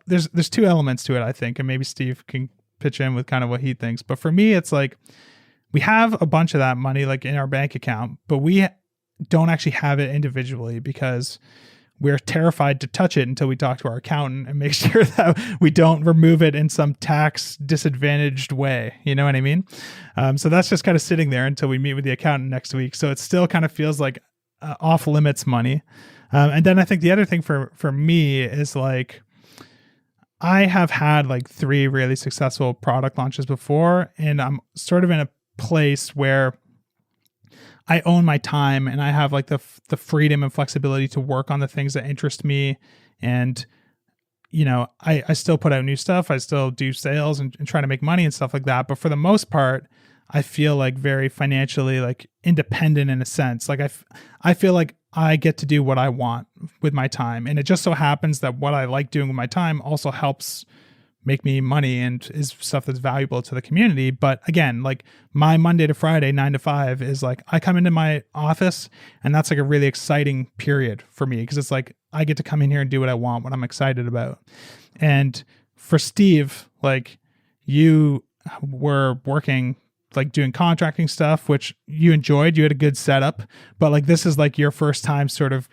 There's two elements to it, I think, and maybe Steve can pitch in with kind of what he thinks. But for me, it's like we have a bunch of that money like in our bank account, but we don't actually have it individually because we're terrified to touch it until we talk to our accountant and make sure that we don't remove it in some tax disadvantaged way. You know what I mean? So that's just kind of sitting there until we meet with the accountant next week. So it still kind of feels like off limits money. And then I think the other thing for me is like, I have had like 3 really successful product launches before, and I'm sort of in a place where I own my time and I have like the freedom and flexibility to work on the things that interest me. And, you know, I still put out new stuff. I still do sales and try to make money and stuff like that. But for the most part, I feel like very financially like independent in a sense. Like I feel like I get to do what I want with my time. And it just so happens that what I like doing with my time also helps make me money and is stuff that's valuable to the community. But again, like my Monday to Friday, 9 to 5 is like, I come into my office and that's like a really exciting period for me. Cause it's like, I get to come in here and do what I want, what I'm excited about. And for Steve, like you were working, like doing contracting stuff, which you enjoyed, you had a good setup, but like, this is like your first time sort of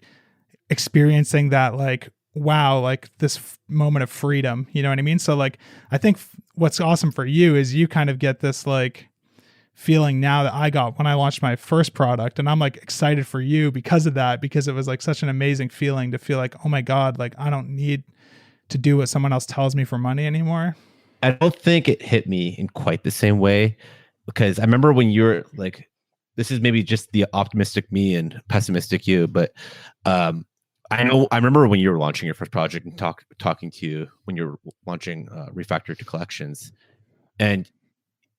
experiencing that, like, wow, like this moment of freedom, you know what I mean? So like, I think what's awesome for you is you kind of get this like feeling now that I got when I launched my first product, and I'm like excited for you because of that, because it was like such an amazing feeling to feel like, oh my God, like I don't need to do what someone else tells me for money anymore. I don't think it hit me in quite the same way, because I remember when you're like, this is maybe just the optimistic me and pessimistic you, but I remember when you were launching your first project and talking to you when you were launching Refactor to Collections. and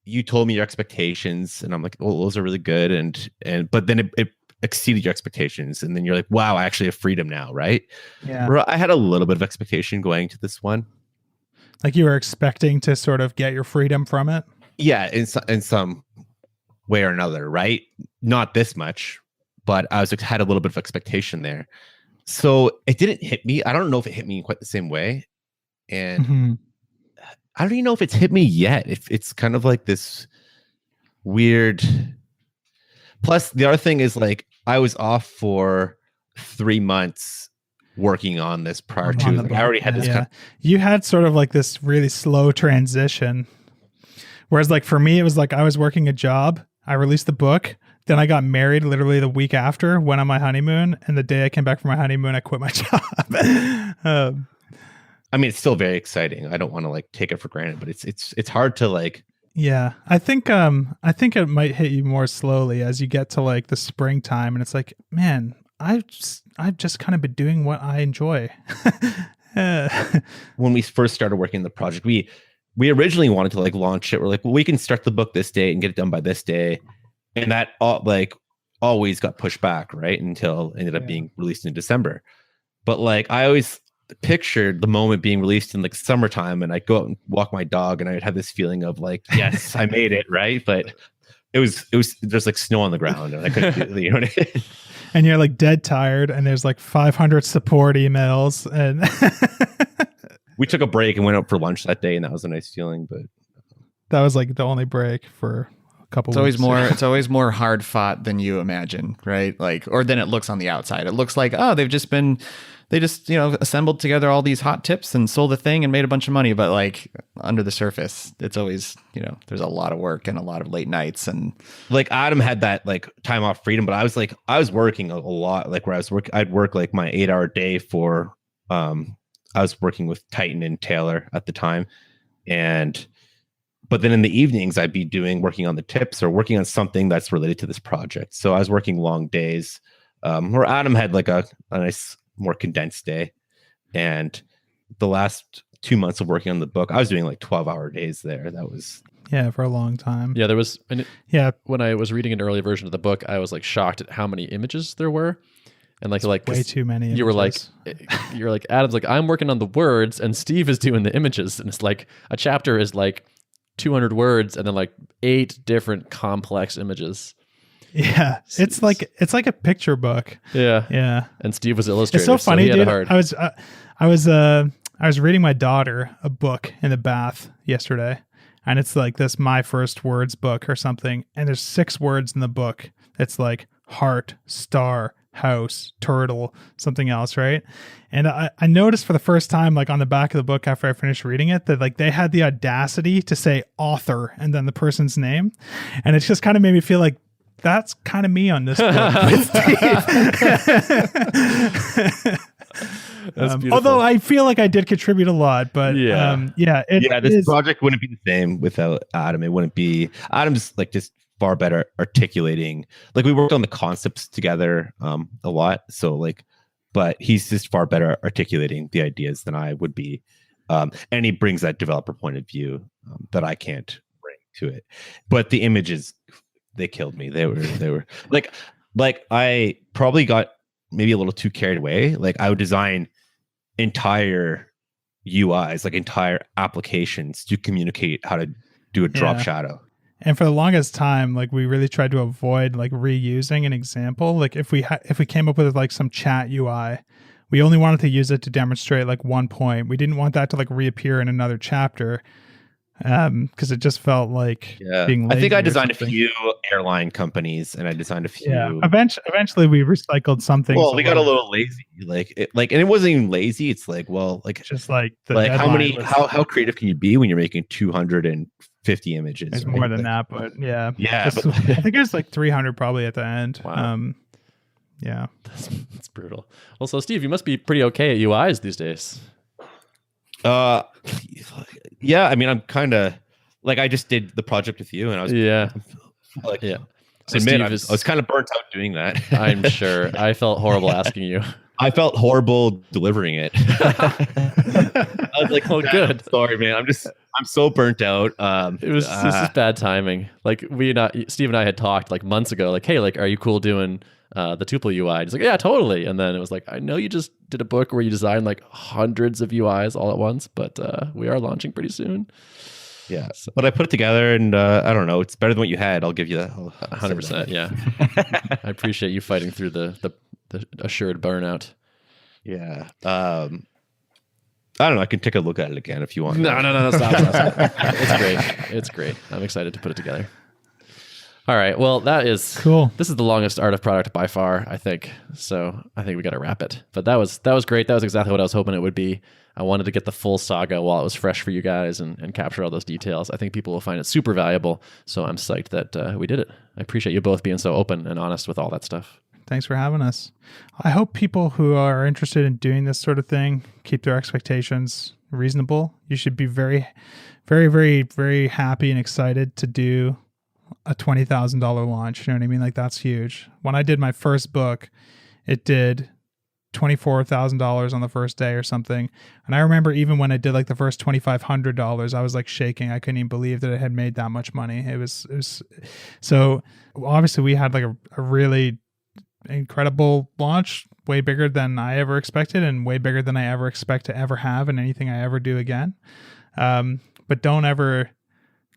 you told me your expectations, and I'm like, oh, those are really good, and but then it exceeded your expectations, and then you're like, wow, I actually have freedom now, right? Yeah. Where I had a little bit of expectation going to this one. Like you were expecting to sort of get your freedom from it. Yeah, in some way or another, right? Not this much, but I had a little bit of expectation there. So it didn't hit me. I don't know if it hit me in quite the same way. And I don't even know if it's hit me yet. If it's kind of like this weird. Plus, the other thing is like I was off for 3 months working on this prior to. Like, I already had this. Yeah. You had sort of like this really slow transition. Whereas like for me, it was like I was working a job. I released the book. Then I got married literally the week after, went on my honeymoon. And the day I came back from my honeymoon, I quit my job. I mean, it's still very exciting. I don't want to like take it for granted, but it's hard to like. Yeah, I think it might hit you more slowly as you get to like the springtime, and it's like, man, I've just kind of been doing what I enjoy. When we first started working on the project, we originally wanted to like launch it. We're like, well, we can start the book this day and get it done by this day, and that always got pushed back, right, until it ended up being released in December. But like I always pictured the moment being released in like summertime, and I'd go out and walk my dog, and I'd have this feeling of like, yes, I made it, right? But it was there's like snow on the ground, and I couldn't do, you know what I mean? And you're like dead tired, and there's like 500 support emails, and we took a break and went out for lunch that day, and that was a nice feeling. But that was like the only break for a couple weeks. It's always more hard fought than you imagine, right? Like, or than it looks on the outside. It looks like, oh, they just assembled together all these hot tips and sold the thing and made a bunch of money. But like under the surface, it's always, there's a lot of work and a lot of late nights. And like Adam had that like time off freedom, but I was working a lot. Like where I'd work like my 8-hour day for, I was working with Titan and Taylor at the time. But then in the evenings I'd be working on the tips or working on something that's related to this project. So I was working long days, where Adam had like a nice, more condensed day. And the last 2 months of working on the book, I was doing like 12-hour days there. That was for a long time. Yeah, there was. When I was reading an early version of the book, I was like shocked at how many images there were, and like way too many. You were like, Adam's like, I'm working on the words, and Steve is doing the images, and it's like a chapter is like 200 words, and then like 8 different complex images. Yeah, it's like a picture book. Yeah. And Steve was illustrator. It's so funny, so dude. I was reading my daughter a book in the bath yesterday, and it's like this My First Words book or something, and there's 6 words in the book. It's like heart, star, house, turtle, something else, right? And I noticed for the first time, like on the back of the book after I finished reading it, that like they had the audacity to say author and then the person's name, and it just kind of made me feel like that's kind of me on this book. Although I feel like I did contribute a lot, but this project wouldn't be the same without Adam. It wouldn't be. Adam's like just far better articulating. Like we worked on the concepts together a lot, so like, but he's just far better articulating the ideas than I would be, and he brings that developer point of view that I can't bring to it. But the images, they killed me. They were like I probably got maybe a little too carried away. Like I would design entire UIs, like entire applications to communicate how to do a drop shadow. And for the longest time, like we really tried to avoid like reusing an example. Like if we came up with like some chat UI, we only wanted to use it to demonstrate like one point. We didn't want that to like reappear in another chapter. Because it just felt like being lazy. I think I designed a few airline companies, and I designed a few. Yeah. Eventually, we recycled something. Well, we got a little lazy, and it wasn't even lazy. It's like, well, like just like how creative can you be when you're making 250 images? There's right? more than that, but yeah. I think it's like 300 probably at the end. Wow. Yeah, that's brutal. Well, so Steve, you must be pretty okay at UIs these days. Yeah, I mean, I'm kind of like I just did the project with you, and I was So admit, I was kind of burnt out doing that. I'm sure. I felt horrible asking you. I felt horrible delivering it. I was like, oh, good. Sorry, man. I'm so burnt out. This is bad timing. Like Steve and I had talked like months ago, like, hey, like, are you cool doing the tuple UI? He's like, yeah, totally. And then it was like, I know you just did a book where you designed like hundreds of UIs all at once, but we are launching pretty soon. Yeah, but I put it together, and I don't know. It's better than what you had. I'll give you that. 100%. Yeah, I appreciate you fighting through the assured burnout. Yeah. I don't know. I can take a look at it again if you want. No, stop. It's great. It's great. I'm excited to put it together. All right. Well, that is cool. This is the longest art of product by far, I think. So I think we got to wrap it. But that was great. That was exactly what I was hoping it would be. I wanted to get the full saga while it was fresh for you guys and capture all those details. I think people will find it super valuable. So I'm psyched that we did it. I appreciate you both being so open and honest with all that stuff. Thanks for having us. I hope people who are interested in doing this sort of thing keep their expectations reasonable. You should be very, very, very, very happy and excited to do a $20,000 launch. You know what I mean? Like, that's huge. When I did my first book, it did $24,000 on the first day or something. And I remember even when I did like the first $2,500, I was like shaking. I couldn't even believe that it had made that much money. It was so obviously we had like a really incredible launch, way bigger than I ever expected and way bigger than I ever expect to ever have in anything I ever do again. But don't ever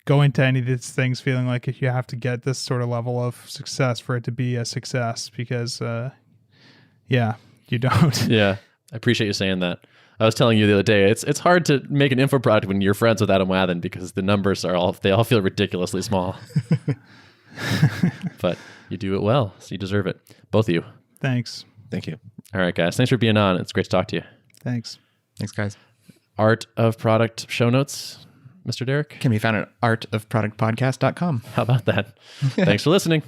go into any of these things feeling like if you have to get this sort of level of success for it to be a success, because you don't. Yeah, I appreciate you saying that. I was telling you the other day, it's hard to make an info product when you're friends with Adam Wathan because the numbers they all feel ridiculously small. But you do it well, so you deserve it. Both of you. Thanks. Thank you. All right, guys. Thanks for being on. It's great to talk to you. Thanks, guys. Art of Product show notes, Mr. Derrick? Can be found at artofproductpodcast.com. How about that? Thanks for listening.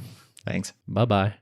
Thanks. Bye-bye.